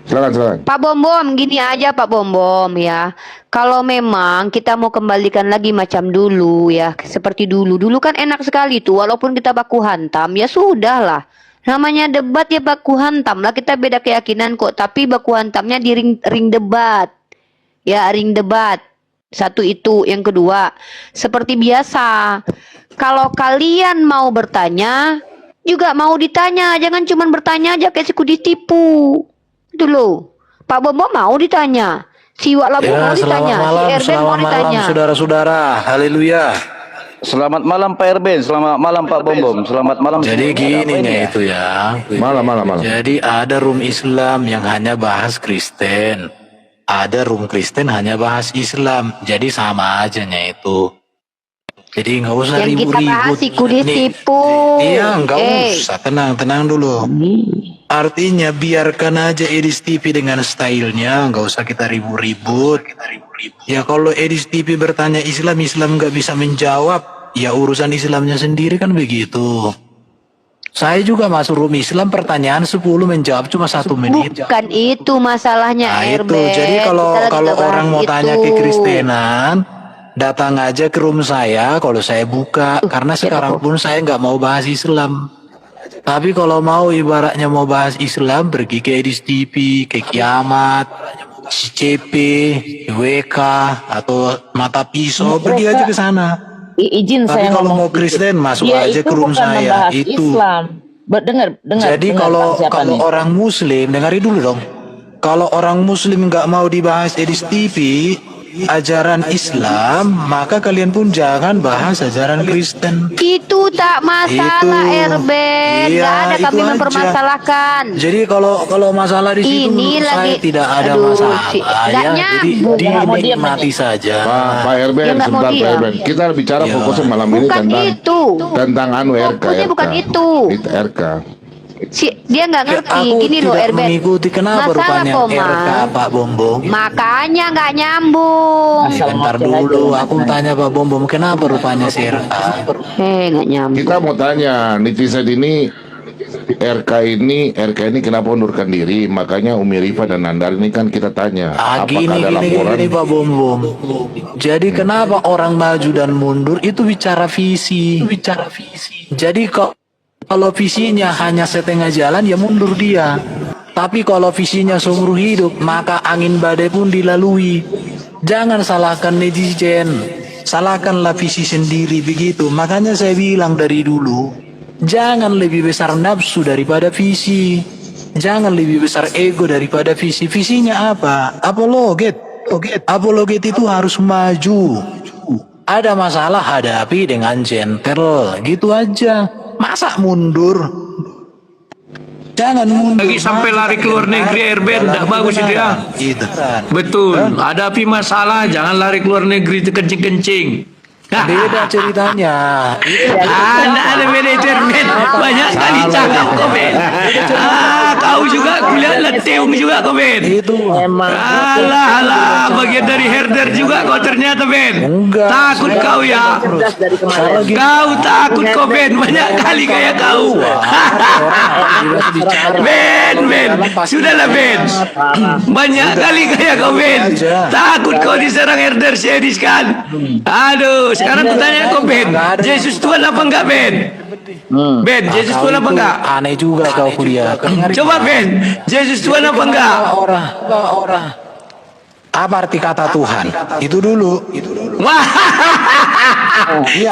Silakan.
Pak Bom, gini aja Pak Bom ya. Kalau memang kita mau kembalikan lagi macam dulu ya, seperti dulu. Dulu kan enak sekali tuh, walaupun kita baku hantam, ya sudah lah. Namanya debat ya baku hantam lah, kita beda keyakinan kok, tapi baku hantamnya di ring debat. Ya, ring debat. Satu itu, yang kedua, seperti biasa. Kalau kalian mau bertanya, juga mau ditanya, jangan cuma bertanya aja kayak siku ditipu. Itu loh. Pak Bobo mau ditanya. Si Wak Labu mau ditanya. Si Erben mau ditanya.
Saudara-saudara, haleluya.
Selamat malam Pak Erben, selamat malam Pak Bom. Selamat malam.
Jadi gini itu ya.
Malam.
Jadi ada room Islam yang hanya bahas Kristen. Ada room Kristen hanya bahas Islam. Jadi sama aja itu. Jadi nggak usah
Yang kita
ribut-ribut.
bahas siku ditipu.
Iya, nggak usah. Tenang dulu. Artinya biarkan aja Edis TV dengan stylenya, nggak usah kita ribut-ribut. Ya kalau Edis TV bertanya Islam nggak bisa menjawab, ya urusan Islamnya sendiri kan begitu. Saya juga masuk room Islam, pertanyaan 10 menjawab cuma 1 menit.
Bukan itu masalahnya,
Nah itu,
Erben.
jadi kalau
Kita lagi
orang mau
bahas
tanya
itu.
ke Kristenan, datang aja ke room saya kalau saya buka, karena sekarang pun saya nggak mau bahas Islam. Tapi kalau mau ibaratnya mau bahas Islam, pergi ke Edis TV, ke Kiamat, CP, WK, atau Mata Pisau, pergi aja ke sana.
Izin
Tapi
saya
kalau
ngomong
mau Kristen, masuk
dia
aja
itu
ke room
bukan
saya.
membahas
Itu.
Islam. Dengar.
Jadi
dengar,
kalau
Pak, siapa nih?
orang Muslim, dengarin dulu dong. kalau orang Muslim nggak mau dibahas Edis TV, ajaran Islam, maka kalian pun jangan bahas ajaran Kristen.
Itu tak masalah,
Itu.
Erben.
Iya,
Nggak ada kami
itu aja.
mempermasalahkan.
Jadi kalau masalah di situ
Ini
menurut
lagi-
saya tidak ada
aduh,
masalah
nggak
ya. Jadi
nyambung.
dinikmati saja.
Pak Erben,
Dia nggak mau
sebentar Pak
diam.
Erben. Kita bicara
Iya.
fokusnya malam ini
Bukan
tentang
itu.
tentang RK.
Fokusnya bukan itu.
RK.
Dia nggak ngerti.
Aku
Gini loh,
tidak
Erben.
mengikuti kenapa
Masalah
rupanya
koma.
RK Pak Bombom.
Makanya nggak nyambung.
Bentar dulu, aku tanya Pak Bombom, kenapa rupanya si RK?
Nggak nyambung.
Kita mau tanya netizen ini RK ini kenapa undurkan diri? Makanya Umi Rifa dan Nandar ini kan kita tanya,
Gini,
apakah ada laporan?
gini Pak Bombom. Jadi kenapa orang maju dan mundur itu bicara visi. Jadi kalau visinya hanya setengah jalan ya mundur dia. Tapi kalau visinya seumur hidup maka angin badai pun dilalui. Jangan salahkan netizen, salahkanlah visi sendiri begitu. Makanya saya bilang dari dulu, jangan lebih besar nafsu daripada visi. Jangan lebih besar ego daripada visi. Visinya apa? Apologet. Apologet itu harus maju. Ada masalah hadapi dengan gentle, gitu aja. Masa mundur? Jangan mundur.
Lagi sampai lari ke luar negeri, Erben, tidak bagus itu ya.
Gitu.
Betul, hadapi masalah, jangan lari ke luar negeri itu kencing-kencing.
Beda ceritanya.
Ada beda itu, Erben. Banyak kali cakap kau, Ben. Kau juga kuliah leteung juga kau, Ben.
Itu.
Alah, bagian dari herder juga kau ternyata, Ben.
Enggak.
Takut kau ya. Kau takut kau, Ben. Banyak kali kayak kau. Ben. Sudahlah, Ben. Banyak kali kayak kau, Ben. Takut kau diserang herder si Edis kan. Aduh, sekarang aku tanya kau, Ben. Yesus Tuhan apa enggak, Ben? Ben, Yesus Tuhan apa enggak?
Aneh juga kau kuliah.
Coba, Ben. Yesus Tuhan apa enggak?
Orang. Apa arti kata Tuhan? Itu dulu.
Wah,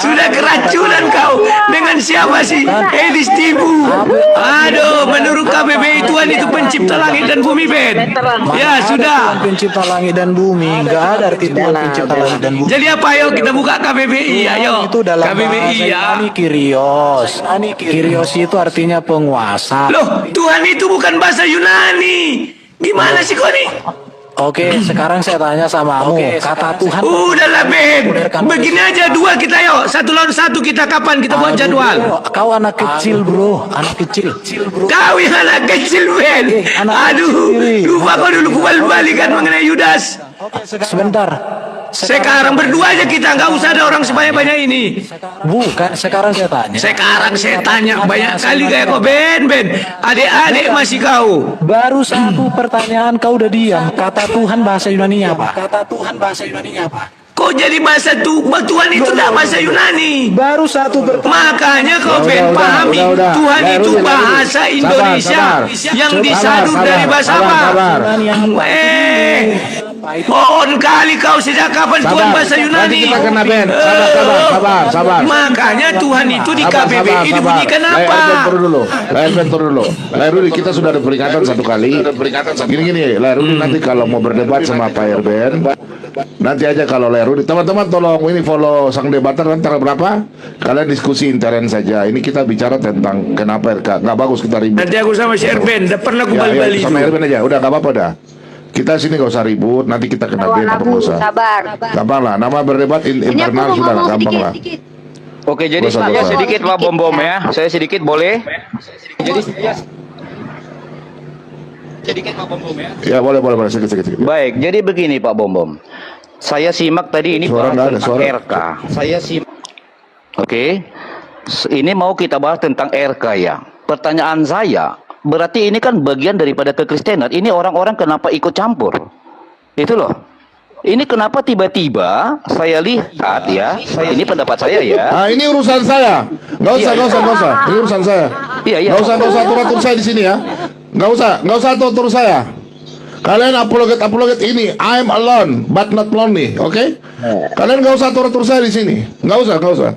sudah keracunan kau dengan siapa sih? Edis tipu. Aduh, menurut KBBI Tuhan itu pencipta langit dan bumi, Ben. Ya sudah.
Tuhan pencipta langit dan bumi. Enggak ada arti Tuhan pencipta langit dan bumi.
Jadi apa? Ayo kita buka KBBI. Ayo.
Itu dalam
KBBI
bahasa
ya.
Yunani Kyrios. Kyrios itu artinya penguasa.
Loh, Tuhan itu bukan bahasa Yunani. Gimana sih kau nih?
Oke, sekarang saya tanya sama kamu. Kata Tuhan.
Udahlah, Ben. Begini aja dua kita yuk. 1 lawan 1 kita kapan kita buat jadwal?
Kau anak kecil, bro. Anak kecil.
Kau yang anak kecil, Ben. Aduh, lupa kau dulu kubalik-balikan mengenai Yudas.
Sebentar.
Sekarang berdua aja kita, nggak usah ada orang sebanyak-banyak ini.
Bukan, sekarang saya tanya.
Sekarang saya tanya banyak kali kayak kau, Ben. Adik-adik masih kau.
Baru satu pertanyaan kau udah diam. Kata Tuhan bahasa Yunani apa?
Kau jadi bahasa Tuhan itu tidak bahasa Yunani.
Baru satu pertanyaan.
Makanya kau Ben pahami Tuhan itu bahasa Indonesia yang disadur dari bahasa apa? Pohon kali kau sejak kapan Tuhan bahasa Yunani?
Nanti kita kena Ben. Sabar.
Makanya Tuhan itu di KBBI dibunyikan apa?
Erben turun dulu. Rudi, kita sudah ada peringatan satu kali. Gini, Rudi nanti kalau mau berdebat sama Pak Erben, nanti aja kalau Rudi. Teman-teman tolong ini follow sang debater antara berapa? Kalian diskusi intern saja. Ini kita bicara tentang kenapa RK. Nggak bagus kita ribut.
Nanti aku sama si Erben, udah pernah aku bali-bali
sama
juga.
Erben aja. Udah nggak apa-apa dah. Kita sini gak usah ribut, nanti kita kena
Kawan
ban apa
aku,
nggak usah.
sabar.
Gampang lah, nama berdebat
Ini aku
internal
mau
sudah lah,
ngomong
gampang lah.
sedikit.
Oke, jadi
Dosa,
saya
dosa.
sedikit Pak Bombom ya. Saya sedikit boleh? Jadi sedikit Pak Bombom ya.
Ya boleh, sedikit.
Baik, jadi begini Pak Bombom. Saya simak tadi ini
Suara
bahas
nggak ada,
tentang
suara.
RK. Saya simak. Oke. Ini mau kita bahas tentang RK ya. Pertanyaan saya, berarti ini kan bagian daripada kekristenan. Ini orang-orang kenapa ikut campur? Itu loh. Ini kenapa tiba-tiba saya lihat ya, ini pendapat saya ya.
Ah ini urusan saya. Nggak usah. Ini urusan saya.
Iya.
Nggak usah atur saya di sini ya. Nggak usah atur saya. Kalian apologet ini. I'm alone, but not lonely. Oke? Kalian nggak usah atur saya di sini. Nggak usah.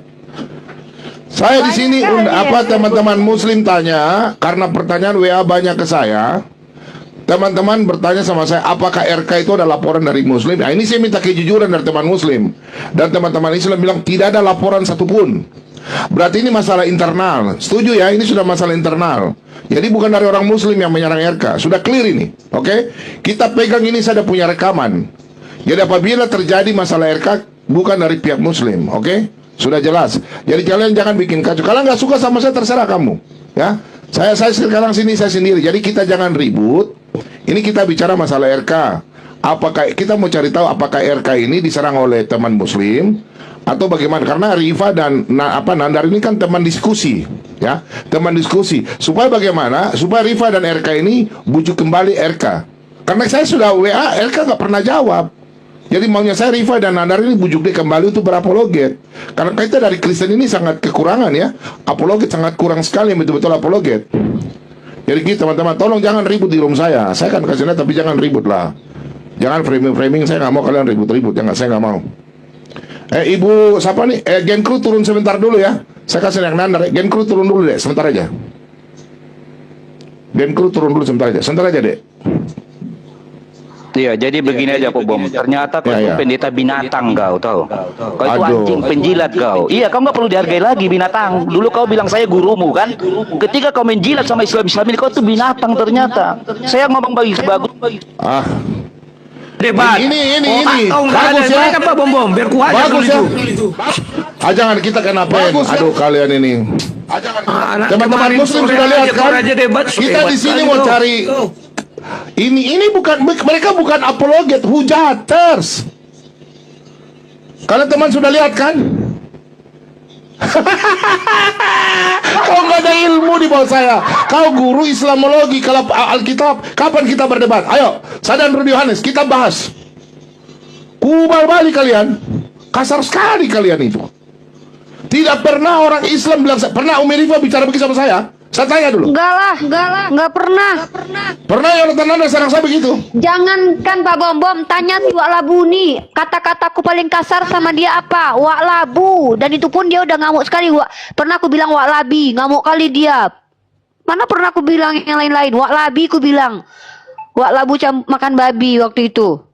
Saya di sini teman-teman Muslim tanya karena pertanyaan WA banyak ke saya. teman-teman bertanya sama saya, apakah RK itu ada laporan dari Muslim? Nah, ini saya minta kejujuran dari teman Muslim. Dan teman-teman Islam bilang tidak ada laporan satupun. Berarti ini masalah internal. Setuju ya, ini sudah masalah internal. Jadi bukan dari orang Muslim yang menyerang RK. Sudah clear ini, oke? Kita pegang ini, saya ada punya rekaman. Jadi apabila terjadi masalah RK, bukan dari pihak Muslim, oke? Sudah jelas. Jadi kalian jangan bikin kacau. Kalau nggak suka sama saya, terserah kamu, ya. Saya sekarang sini saya sendiri. Jadi kita jangan ribut. Ini kita bicara masalah RK. Apakah kita mau cari tahu apakah RK ini diserang oleh teman Muslim atau bagaimana? Karena Rifa dan Nandar ini kan teman diskusi, ya, teman diskusi. Supaya bagaimana? Supaya Rifa dan RK ini bujuk kembali RK. Karena saya sudah WA, RK nggak pernah jawab. Jadi maunya saya Rifa dan Nandar ini bujuk dia kembali untuk berapologet. Karena kita dari Kristen ini sangat kekurangan ya. Apologet sangat kurang sekali yang betul-betul apologet. Jadi gitu teman-teman, tolong jangan ribut di room saya. Saya kan kasih lihat tapi jangan ribut lah. Jangan framing-framing, saya nggak mau kalian ribut-ribut. Jangan, saya nggak mau. Ibu siapa nih? Gen Kru turun sebentar dulu ya. Saya kasih yang Nandar. Gen Kru turun dulu deh, sebentar aja. Gen Kru turun dulu sebentar aja. Sebentar aja deh.
Iya, jadi begini aja Pak Bom. Ternyata kau itu pendeta binatang kau tahu. Kau itu
Aduh.
anjing penjilat kau. Iya, kau nggak perlu dihargai lagi binatang. Dulu kau bilang saya gurumu kan. Ketika kau menjilat sama Islam ini kau tuh binatang ternyata. Saya ngomong bagus.
Ah,
Debat.
Ini.
Kau nggak ada
Bagus ya.
mereka Pak Bom. Biar ku aja dulu
Bagus ya.
itu.
Jangan kita kenapain. Aduh kalian ini. Teman-teman Muslim sudah lihat kan? Kita di sini mau cari. Ini bukan, mereka bukan apologet, hujaters. Kalian teman sudah lihat kan? Kau nggak ada ilmu di bawah saya. Kau guru Islamologi, kalau Alkitab, kapan kita berdebat? Ayo, saya dan Rudy Yohanes, kita bahas. Kubal balik kalian. Kasar sekali kalian itu. Tidak pernah orang Islam bilang, pernah Umi Rifa bicara begitu sama saya? Saya tanya dulu.
Enggak lah, enggak pernah.
Pernah ya Nanda serang saya begitu?
Jangankan Pak Bom, tanya si Wak Labu nih. Kata-kataku paling kasar sama dia apa? Wak Labu. Dan itu pun dia udah ngamuk sekali. Pernah aku bilang Wak Labi, ngamuk kali dia. Mana pernah aku bilang yang lain-lain? Wak Labi aku bilang. Wak Labu makan babi waktu itu.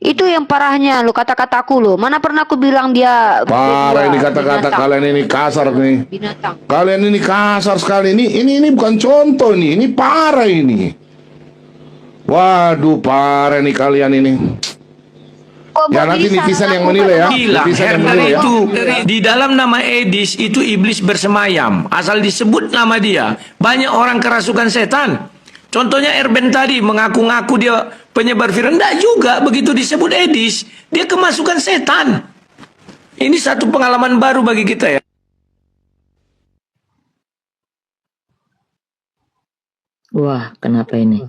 Itu yang parahnya lo, kata-kataku lo. Mana pernah aku bilang dia
parah ini kata-kata kalian ini kasar nih.
Binatang.
Kalian ini kasar sekali. Ini bukan contoh nih. Ini parah ini. Waduh, parah nih kalian ini. Ya nanti netizen yang menilai ya.
Gila,
Netizen yang
Herder
menilai ya.
itu di dalam nama Edis itu iblis bersemayam. Asal disebut nama dia, banyak orang kerasukan setan. Contohnya Erben tadi mengaku-ngaku dia penyebar firman. Enggak juga, begitu disebut Edis, dia kemasukan setan. Ini satu pengalaman baru bagi kita ya.
Wah, kenapa ini?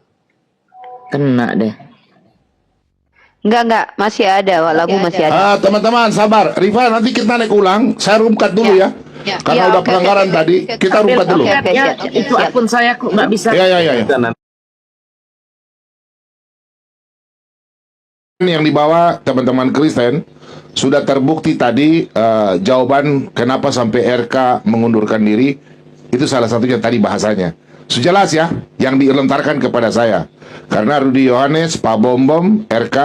Kena deh.
Enggak, masih ada. Wak Labu masih ada.
Teman-teman sabar. Rifa nanti kita naik ulang. Saya rumkat dulu ya. Karena udah pelanggaran tadi. Kita rumkat dulu.
Ya, itu akun saya kok nggak bisa.
Ya. Yang dibawa teman-teman Kristen sudah terbukti tadi jawaban kenapa sampai RK mengundurkan diri itu salah satunya tadi bahasanya. Sudah jelas ya yang dilontarkan kepada saya. Karena Rudy Yohanes, Pak Bom, RK,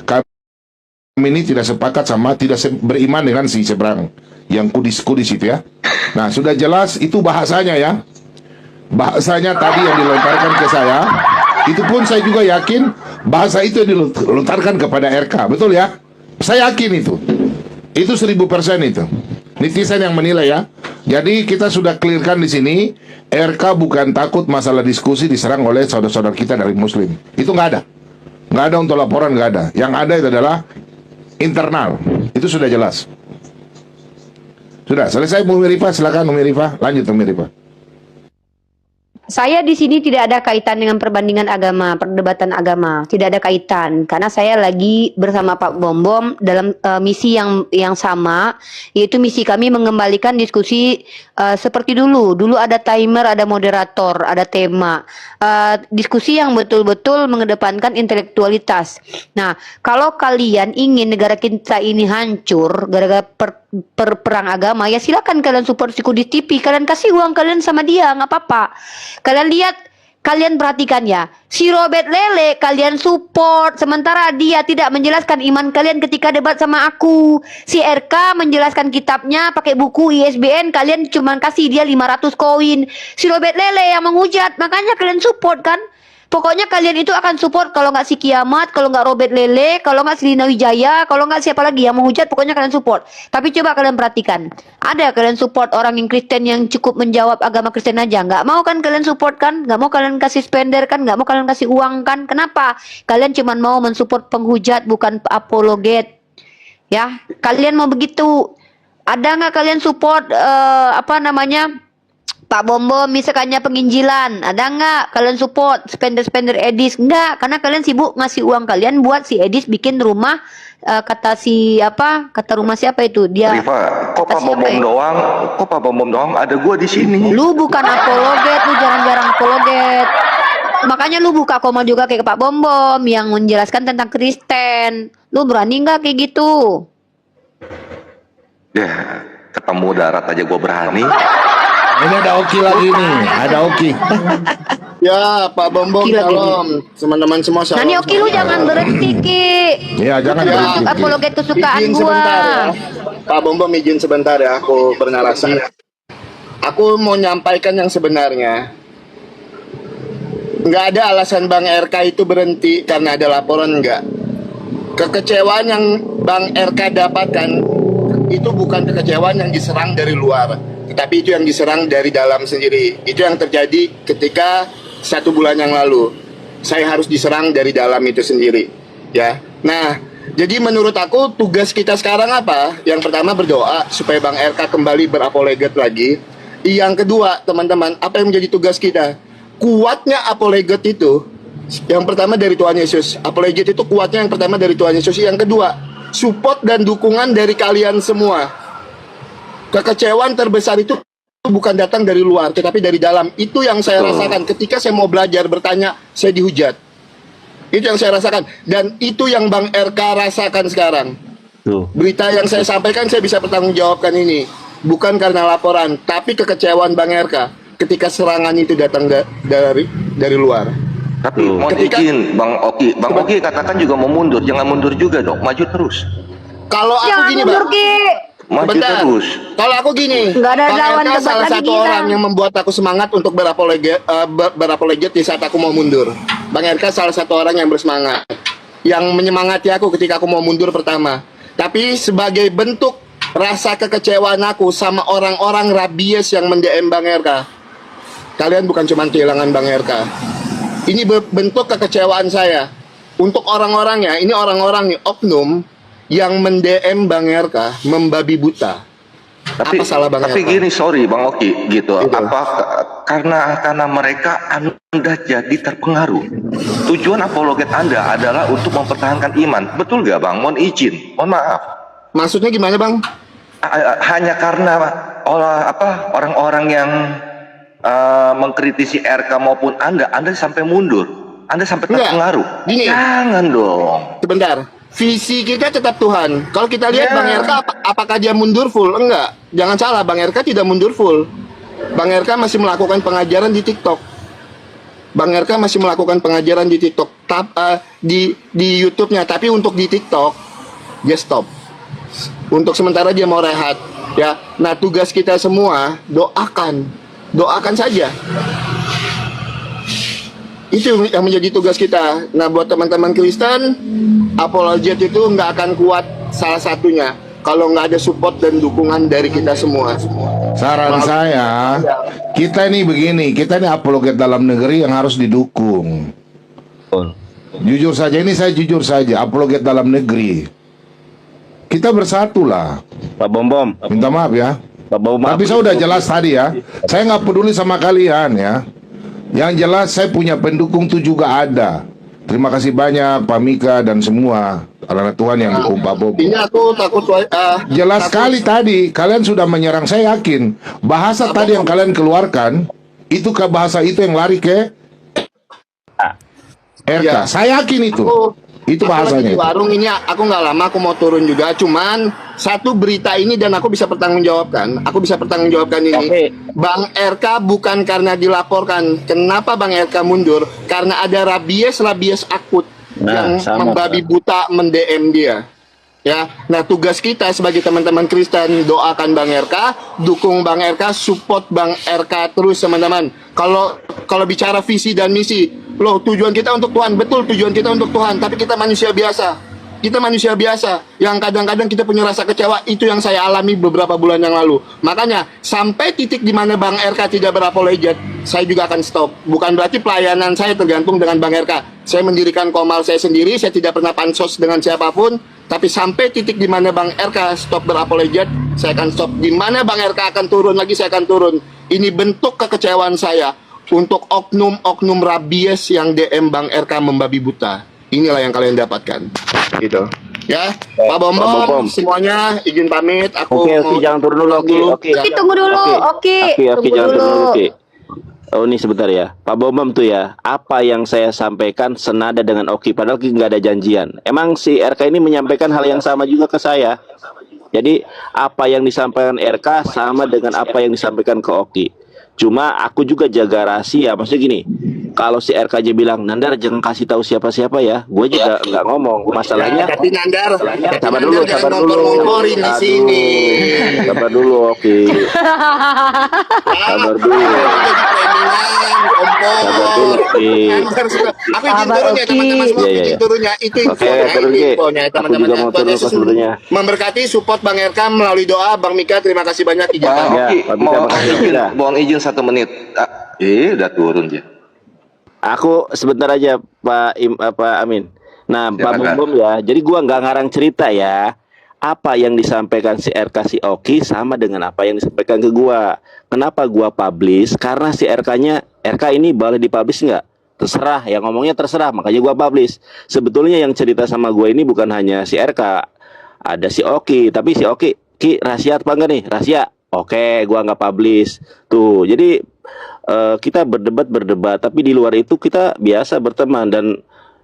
kami ini tidak sepakat sama, tidak beriman dengan si seberang yang kudis itu ya. Nah sudah jelas itu bahasanya ya. Bahasanya tadi yang dilontarkan ke saya. Itu pun saya juga yakin bahasa itu yang dilontarkan kepada RK, betul ya? Saya yakin itu 1000% itu. Netizen yang menilai ya. Jadi kita sudah clearkan di sini, RK bukan takut masalah diskusi diserang oleh saudara-saudara kita dari Muslim. Itu nggak ada untuk laporan, nggak ada. Yang ada itu adalah internal. Itu sudah jelas. Sudah selesai Umi Rifa, silakan Umi Rifa, lanjut Umi Rifa.
Saya di sini tidak ada kaitan dengan perbandingan agama, perdebatan agama, tidak ada kaitan karena saya lagi bersama Pak Bom dalam misi yang sama, yaitu misi kami mengembalikan diskusi seperti dulu. Dulu ada timer, ada moderator, ada tema, diskusi yang betul-betul mengedepankan intelektualitas. Nah, kalau kalian ingin negara kita ini hancur gara-gara perang agama, ya silakan kalian support si Kudis TV, kalian kasih uang kalian sama dia, nggak apa-apa. Kalian lihat Kalian perhatikan ya, si Robert Lele kalian support, sementara dia tidak menjelaskan iman kalian ketika debat sama aku. Si RK menjelaskan kitabnya pakai buku ISBN, kalian cuma kasih dia 500 koin. Si Robert Lele yang menghujat, makanya kalian support kan? Pokoknya kalian itu akan support kalau nggak si Kiamat, kalau nggak Robert Lele, kalau nggak si Lina Wijaya, kalau nggak siapa lagi yang menghujat, pokoknya kalian support. Tapi coba kalian perhatikan, ada kalian support orang yang Kristen yang cukup menjawab agama Kristen aja? Nggak mau kan kalian support kan? Nggak mau kalian kasih spender kan? Nggak mau kalian kasih uang kan? Kenapa? Kalian cuma mau mensupport penghujat bukan apologet. Ya, kalian mau begitu? Ada nggak kalian support Pak Bombom misalkannya penginjilan, ada nggak kalian support spender Edis? Nggak, karena kalian sibuk ngasih uang kalian buat si Edis bikin rumah, kata rumah siapa itu dia?
Rifa, kok
kata
Pak
siapa
Bom
ya?
doang? Kok Pak Bom doang? Ada gua di sini.
Lu bukan apologet, lu jarang-jarang apologet. Makanya lu buka koma juga kayak Pak Bombom yang menjelaskan tentang Kristen. Lu berani nggak kayak gitu?
Ya, ketemu darat aja gua berani.
Ini ada Oki lagi nih, ada Oki.
Ya, Pak Bombom,
Gila,
salam. Teman-teman semua, salam.
Nani Oki lu jangan berhenti Ki.
Ya, jangan
Bukan
berhenti,
untuk
Ki.
apologet kesukaan
Izin
gua.
sebentar ya. Pak Bombom, izin sebentar ya, aku bernarasi. Aku mau nyampaikan yang sebenarnya. Nggak ada alasan Bang RK itu berhenti karena ada laporan, nggak. Kekecewaan yang Bang RK dapatkan itu bukan kekecewaan yang diserang dari luar, tetapi itu yang diserang dari dalam sendiri. Itu yang terjadi ketika 1 bulan yang lalu. Saya harus diserang dari dalam itu sendiri, ya. Nah, jadi menurut aku tugas kita sekarang apa? Yang pertama berdoa supaya Bang RK kembali berapoleget lagi. Yang kedua, teman-teman, apa yang menjadi tugas kita? Kuatnya apoleget itu, yang pertama dari Tuhan Yesus. Apoleget itu kuatnya yang pertama dari Tuhan Yesus. Yang kedua, support dan dukungan dari kalian semua. Kekecewaan terbesar itu bukan datang dari luar, tetapi dari dalam. Itu yang saya rasakan ketika saya mau belajar bertanya, saya dihujat. Itu yang saya rasakan, dan itu yang Bang RK rasakan sekarang. Berita yang saya sampaikan, saya bisa pertanggungjawabkan ini, bukan karena laporan, tapi kekecewaan Bang RK ketika serangan itu datang dari luar.
Tapi mau izin Bang Oki. Bang Oki katakan juga mau mundur. Jangan mundur juga dong. Maju terus.
Kalau aku
Jangan
gini,
mundur
Bang.
Ki.
Maju
Bentar.
terus.
Kalau aku gini,
Nggak ada
Bang
lawan
RK
debat
salah
lagi,
satu
gila.
orang yang membuat aku semangat untuk berapoleget di saat aku mau mundur. Bang RK salah satu orang yang bersemangat, yang menyemangati aku ketika aku mau mundur pertama. Tapi sebagai bentuk rasa kekecewaan aku sama orang-orang rabies yang mendm Bang RK, kalian bukan cuma kehilangan Bang RK. Ini bentuk kekecewaan saya. Untuk orang-orangnya, ini orang-orang oknum yang mendm Bang RK membabi buta.
Tapi
Apa salah Bang
tapi
RK?
gini, sorry Bang Oki gitu.
Gitu.
Apa karena mereka Anda jadi terpengaruh. Tujuan apologet Anda adalah untuk mempertahankan iman. Betul gak Bang? Mohon izin. Mohon maaf.
Maksudnya gimana, Bang?
Hanya karena orang-orang yang mengkritisi RK maupun Anda sampai mundur, Anda sampai
Enggak.
terpengaruh.
Gini.
Jangan dong.
Sebentar. Visi kita tetap Tuhan. Kalau kita lihat
Ya.
Bang RK, apakah dia mundur full? Enggak. Jangan salah, Bang RK tidak mundur full. Bang RK masih melakukan pengajaran di TikTok. Bang RK masih melakukan pengajaran di TikTok, di YouTube-nya. Tapi untuk di TikTok, dia stop. Untuk sementara dia mau rehat. Ya. Nah, tugas kita semua doakan saja. Itu yang menjadi tugas kita. Nah, buat teman-teman Kristen, apologet itu nggak akan kuat salah satunya kalau nggak ada support dan dukungan dari kita semua.
Saran saya, kita ini begini, kita ini apologet dalam negeri yang harus didukung. Jujur saja, ini saya jujur saja, apologet dalam negeri. Kita bersatulah.
Pak Bombom.
Minta maaf ya.
Pak Bombom.
Tapi saya udah jelas tadi ya. Saya nggak peduli sama kalian ya. Yang jelas saya punya pendukung tuh juga ada. Terima kasih banyak Pak Mika dan semua anak Tuhan yang dukung Pak Bobo.
Ini aku takut
Jelas sekali tadi kalian sudah menyerang. Saya yakin bahasa tadi yang kalian keluarkan itu ke bahasa itu yang lari ke RK.
Ya.
Saya yakin itu. Itu
Aku lagi
bahasanya.
di warung ini, aku nggak lama, aku mau turun juga. Cuman satu berita ini dan aku bisa pertanggungjawabkan. Aku bisa pertanggungjawabkan ini.
Oke.
Bang RK bukan karena dilaporkan. Kenapa Bang RK mundur? Karena ada rabies akut yang membabi buta mendm dia. Ya, nah tugas kita sebagai teman-teman Kristen doakan Bang RK, dukung Bang RK, support Bang RK terus teman-teman. Kalau bicara visi dan misi, loh tujuan kita untuk Tuhan, betul tujuan kita untuk Tuhan, tapi kita manusia biasa. Kita manusia biasa yang kadang-kadang kita punya rasa kecewa. Itu yang saya alami beberapa bulan yang lalu. Makanya sampai titik di mana Bang RK tidak berapologet, saya juga akan stop. Bukan berarti pelayanan saya tergantung dengan Bang RK. Saya mendirikan komal saya sendiri, saya tidak pernah pansos dengan siapapun. Tapi sampai titik di mana Bang RK stop berapologet, saya akan stop. Di mana Bang RK akan turun lagi, saya akan turun. Ini bentuk kekecewaan saya untuk oknum-oknum rabies yang DM Bang RK membabi buta. Inilah yang kalian dapatkan. Gitu. Ya, Pak Bom, semuanya izin pamit. Aku
Oke, jangan turun dulu. Oke.
Tunggu dulu. Oke,
Jangan
tunggu
turun
dulu.
dulu. Oke. Oh, ini sebentar ya. Pak Bom tuh ya, apa yang saya sampaikan senada dengan Oki, padahal nggak ada janjian. Emang si RK ini menyampaikan hal yang sama juga ke saya. Jadi, apa yang disampaikan RK sama dengan apa yang disampaikan ke Oki. Cuma aku juga jaga rahasia. Maksudnya gini, kalau si RK aja bilang, Nandar jangan kasih tahu siapa-siapa ya, gue juga nggak ngomong. Masalahnya,
tapi Nandar,
sabar dulu.
ngomporin di sini.
Sabar dulu, oke. Sabar dulu. Sabar dulu, oke.
Aku izin turun ya teman-teman semua,
Iya.
izin turunnya. Itu
Oke,
infonya,
turun,
itu
Ki.
infonya
Aku
teman-teman.
juga mau
Tuhan
turun
Yesus
sebenarnya.
memberkati, support Bang RK melalui doa. Bang Mika, terima kasih banyak. Ijazah.
Bang
Ya,
Oki,
Pak Bika, makasih, Bika.
mohon izin 1 menit. Udah turun dia.
Aku sebentar aja Pak Amin. Nah, Pak
Silakan.
Bom ya. Jadi gua nggak ngarang cerita ya. Apa yang disampaikan si RK si Oki sama dengan apa yang disampaikan ke gua. Kenapa gua publish? Karena si RK ini boleh dipublish nggak? Terserah, yang ngomongnya terserah, makanya gua publish. Sebetulnya yang cerita sama gua ini bukan hanya si RK, ada si Oki, tapi si Oki, Ki rahasia apa enggak nih? Rahasia. Oke, gua nggak publish. Tuh, jadi kita berdebat, tapi di luar itu kita biasa berteman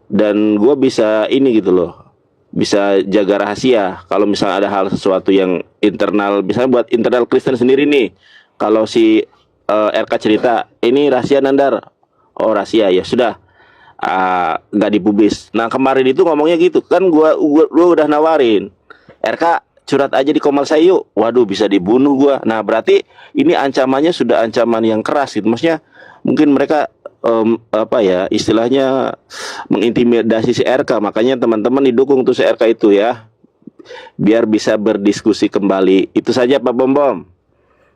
dan gue bisa ini gitu loh, bisa jaga rahasia. Kalau misalnya ada hal sesuatu yang internal, misalnya buat internal Kristen sendiri nih, kalau si RK cerita ini rahasia Nandar, oh rahasia ya sudah, nggak dipublis. Nah kemarin itu ngomongnya gitu kan, gue udah nawarin RK curhat aja di komal saya yuk. Waduh bisa dibunuh gua. Nah berarti ini ancamannya sudah ancaman yang keras gitu. Maksudnya mungkin mereka apa ya istilahnya mengintimidasi si RK. Makanya teman-teman didukung tuh si RK itu ya, biar bisa berdiskusi kembali. Itu saja Pak Bom.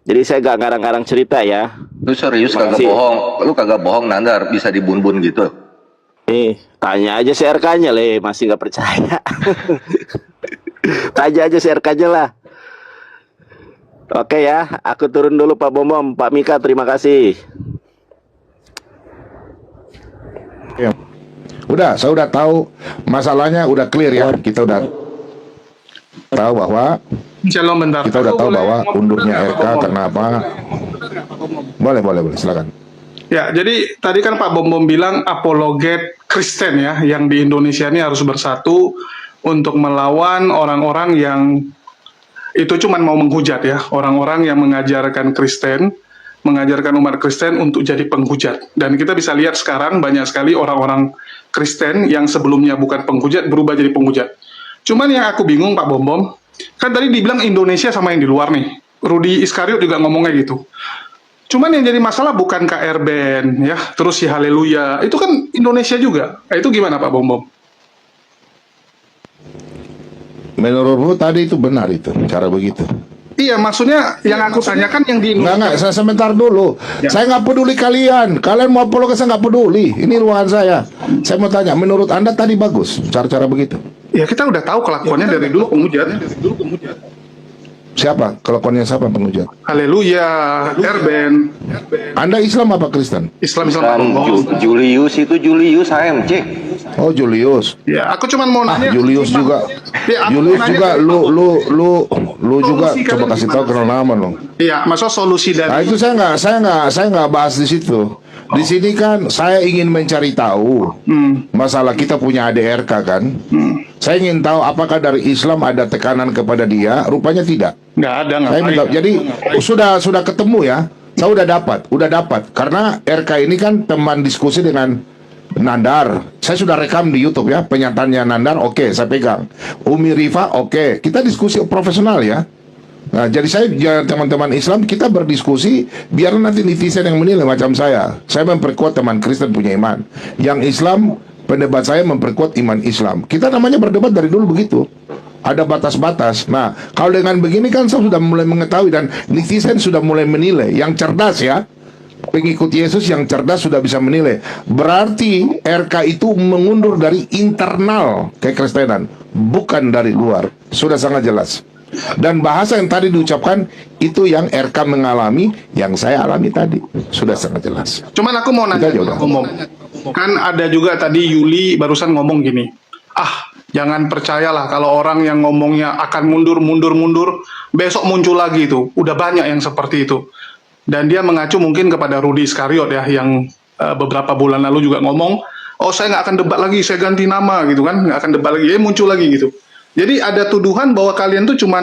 Jadi saya gak ngarang-ngarang cerita ya.
Lu serius kagak
Makasih.
bohong? Lu kagak bohong Nandar, bisa dibun-bun gitu.
Tanya aja si RK-nya masih nggak percaya. Tanya aja si RK-nya lah. Oke ya, aku turun dulu Pak Bom. Pak Mika, terima kasih.
Ya. Udah, saya udah tahu masalahnya, udah clear ya. Kita udah tahu bahwa
Shalom bentar.
kita udah
Aku
tahu
boleh
bahwa
ngomong
undurnya
bentar,
RK
Pak Bom?
karena apa? Boleh, silakan.
Ya, jadi tadi kan Pak Bom bilang apologet Kristen ya, yang di Indonesia ini harus bersatu untuk melawan orang-orang yang itu cuma mau menghujat ya, orang-orang yang mengajarkan Kristen, mengajarkan umat Kristen untuk jadi penghujat. Dan kita bisa lihat sekarang banyak sekali orang-orang Kristen yang sebelumnya bukan penghujat berubah jadi penghujat. Cuman yang aku bingung Pak Bom, kan tadi dibilang Indonesia sama yang di luar nih. Rudy Iskariot juga ngomongnya gitu. Cuman yang jadi masalah bukan KR Band ya, terus si Haleluya, itu kan Indonesia juga. Nah, itu gimana Pak Bom?
Menurutmu tadi itu benar itu cara begitu?
Iya, maksudnya yang aku tanyakan yang di
Enggak, saya sebentar dulu.
Ya.
Saya nggak peduli kalian mau apologi, saya nggak peduli. Ini ruangan saya. Saya mau tanya, menurut Anda tadi bagus cara-cara begitu?
Ya kita udah tahu kelakuannya dari dulu penghujat.
Siapa? Kelakuannya siapa penghujat?
Haleluya, Erben,
Anda Islam apa Kristen?
Islam
Dan Julius itu Julius HMC.
Oh Julius.
Ya, aku cuma mau nanya.
Julius juga.
Ya, aku
Julius
nanya
juga.
dari Pak Bom.
Lu juga
Solusi
coba
kalian
kasih tahu
gimana?
kenal nama lo.
Iya, maksud solusi dari
Nah itu saya nggak bahas di situ. Di sini kan saya ingin mencari tahu masalah kita punya ADRK kan. Saya ingin tahu apakah dari Islam ada tekanan kepada dia. Rupanya tidak.
Nggak ada,
Saya minta, jadi sudah ketemu ya. Saya udah dapat. Karena RK ini kan teman diskusi dengan Nandar. Saya sudah rekam di YouTube ya. Pernyataannya Nandar, oke, saya pegang. Umi Rifa, oke. Kita diskusi profesional ya. Nah, jadi saya teman-teman Islam kita berdiskusi biar nanti netizen yang menilai macam saya. Saya memperkuat teman Kristen punya iman. Yang Islam, pendebat saya memperkuat iman Islam. Kita namanya berdebat dari dulu begitu. Ada batas-batas. Nah, kalau dengan begini kan saya sudah mulai mengetahui dan netizen sudah mulai menilai. Yang cerdas ya, pengikut Yesus yang cerdas sudah bisa menilai. Berarti RK itu mengundur dari internal kekristenan, bukan dari luar. Sudah sangat jelas. Dan bahasa yang tadi diucapkan itu yang RK mengalami, yang saya alami tadi. Sudah sangat jelas.
Cuman aku mau nanya, kan ada juga tadi Yuli barusan ngomong gini, jangan percayalah kalau orang yang ngomongnya akan mundur, besok muncul lagi itu. Udah banyak yang seperti itu. Dan dia mengacu mungkin kepada Rudy Iskariot ya, yang beberapa bulan lalu juga ngomong, saya nggak akan debat lagi, saya ganti nama gitu kan, nggak akan debat lagi, muncul lagi gitu. Jadi ada tuduhan bahwa kalian tuh cuman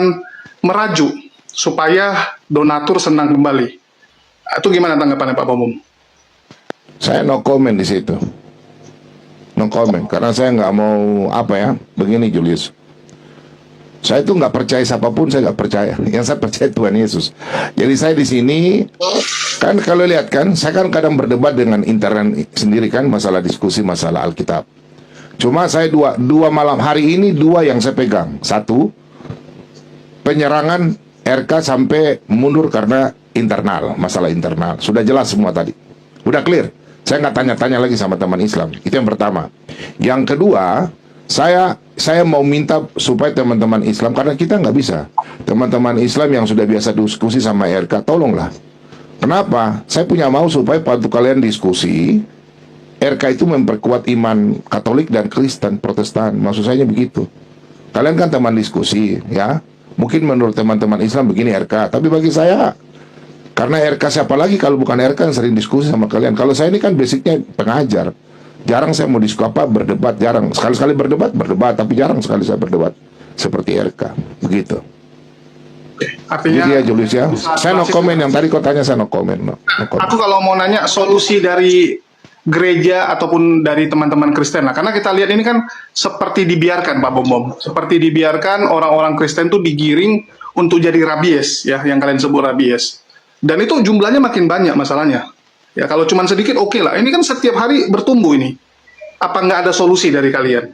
merajuk supaya donatur senang kembali. Itu gimana tanggapannya Pak Bomom?
Saya no comment di situ. No comment, karena saya nggak mau begini Julius. Saya itu nggak percaya siapapun, saya nggak percaya. Yang saya percaya Tuhan Yesus. Jadi saya di sini kan kalau lihat kan, saya kan kadang berdebat dengan intern sendiri kan masalah diskusi masalah Alkitab. Cuma saya dua malam hari ini dua yang saya pegang. Satu, penyerangan RK sampai mundur karena internal, masalah internal. Sudah jelas semua tadi. Udah clear. Saya nggak tanya-tanya lagi sama teman Islam. Itu yang pertama. Yang kedua, saya mau minta supaya teman-teman Islam, karena kita nggak bisa. Teman-teman Islam yang sudah biasa diskusi sama RK, tolonglah. Kenapa? Saya punya mau supaya waktu kalian diskusi, RK itu memperkuat iman Katolik dan Kristen, Protestan. Maksud saya begitu. Kalian kan teman diskusi, ya. Mungkin menurut teman-teman Islam begini RK, tapi bagi saya, karena RK siapa lagi kalau bukan RK yang sering diskusi sama kalian. Kalau saya ini kan basicnya pengajar. Jarang saya mau diskusi berdebat, jarang. Sekali-sekali berdebat, tapi jarang sekali saya berdebat seperti RK. Begitu.
Artinya
jadi ya Julius ya, saya no comment. Yang tadi kau tanya saya no comment. No comment.
Aku kalau mau nanya solusi dari gereja ataupun dari teman-teman Kristen lah, karena kita lihat ini kan seperti dibiarkan Pak Bom, seperti dibiarkan orang-orang Kristen tuh digiring untuk jadi rabies ya, yang kalian sebut rabies, dan itu jumlahnya makin banyak masalahnya ya. Kalau cuma sedikit oke lah, ini kan setiap hari bertumbuh ini. Apa nggak ada solusi dari kalian?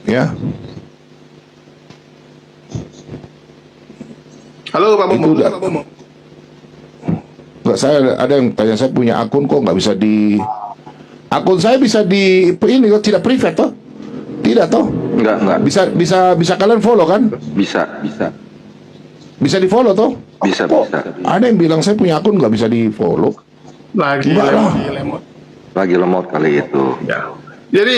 Ya.
Halo Pak Bom.
Enggak, saya ada yang tanya, saya punya akun kok nggak bisa akun saya bisa ini kok tidak private toh? Tidak toh?
Enggak.
Bisa kalian follow kan?
Bisa.
Bisa di follow toh?
Bisa.
Ada yang bilang saya punya akun nggak bisa di follow.
Lagi
lemot kali itu.
Ya. Jadi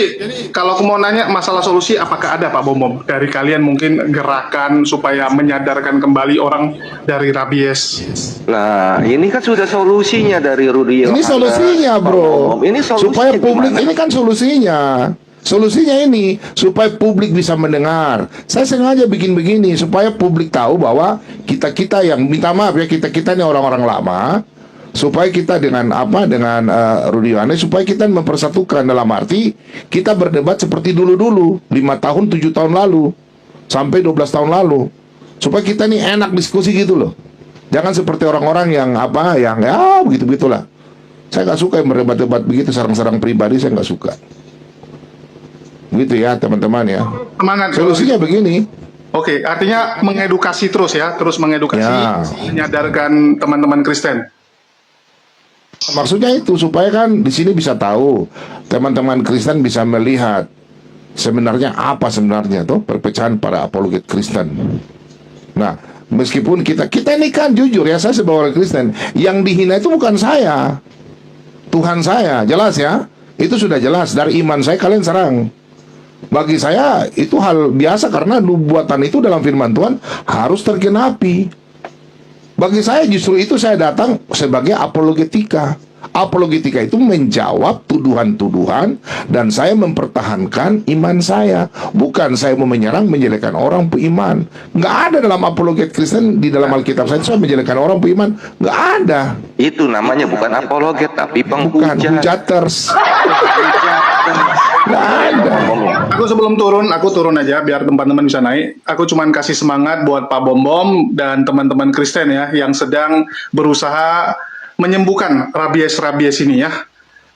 kalau aku mau nanya masalah solusi, apakah ada Pak Bom dari kalian mungkin gerakan supaya menyadarkan kembali orang dari rabies?
Nah, ini kan sudah solusinya dari Rudy.
Ini solusinya, bro.
Ini solusinya
supaya publik,
gimana?
ini kan solusinya. Solusinya ini supaya publik bisa mendengar. Saya sengaja bikin begini supaya publik tahu bahwa kita yang minta maaf ya, kita ini orang-orang lama. Supaya kita dengan Rudy Yohanes, supaya kita mempersatukan, dalam arti kita berdebat seperti dulu-dulu 5 tahun 7 tahun lalu sampai 12 tahun lalu, supaya kita nih enak diskusi gitu loh. Jangan seperti orang-orang yang begitu-begitulah. Saya nggak suka yang berdebat-debat begitu, serang-serang pribadi, saya nggak suka. Begitu ya teman-teman ya.
Semangat.
Solusinya begini.
Oke, artinya mengedukasi terus ya, mengedukasi, menyadarkan teman-teman Kristen.
Maksudnya itu supaya kan di sini bisa tahu, teman-teman Kristen bisa melihat sebenarnya apa sebenarnya tuh perpecahan para apologet Kristen. Nah, meskipun kita ini kan jujur ya, saya sebagai orang Kristen, yang dihina itu bukan saya, Tuhan saya, jelas ya. Itu sudah jelas, dari iman saya kalian serang. Bagi saya itu hal biasa, karena nubuatan itu dalam firman Tuhan harus tergenapi. Bagi saya justru itu saya datang sebagai apologetika. Apologetika itu menjawab tuduhan-tuduhan dan saya mempertahankan iman saya. Bukan saya mau menyerang, menjelekkan orang beriman. Nggak ada dalam apologet Kristen di dalam Alkitab saya menjelekkan orang beriman. Nggak ada.
Itu namanya bukan apologet tapi
Bukan,
penghujat.
hujaters. Nggak ada.
Aku sebelum turun, aku turun aja biar teman-teman bisa naik. Aku cuman kasih semangat buat Pak Bom Bom dan teman-teman Kristen ya yang sedang berusaha menyembuhkan rabies-rabies ini ya.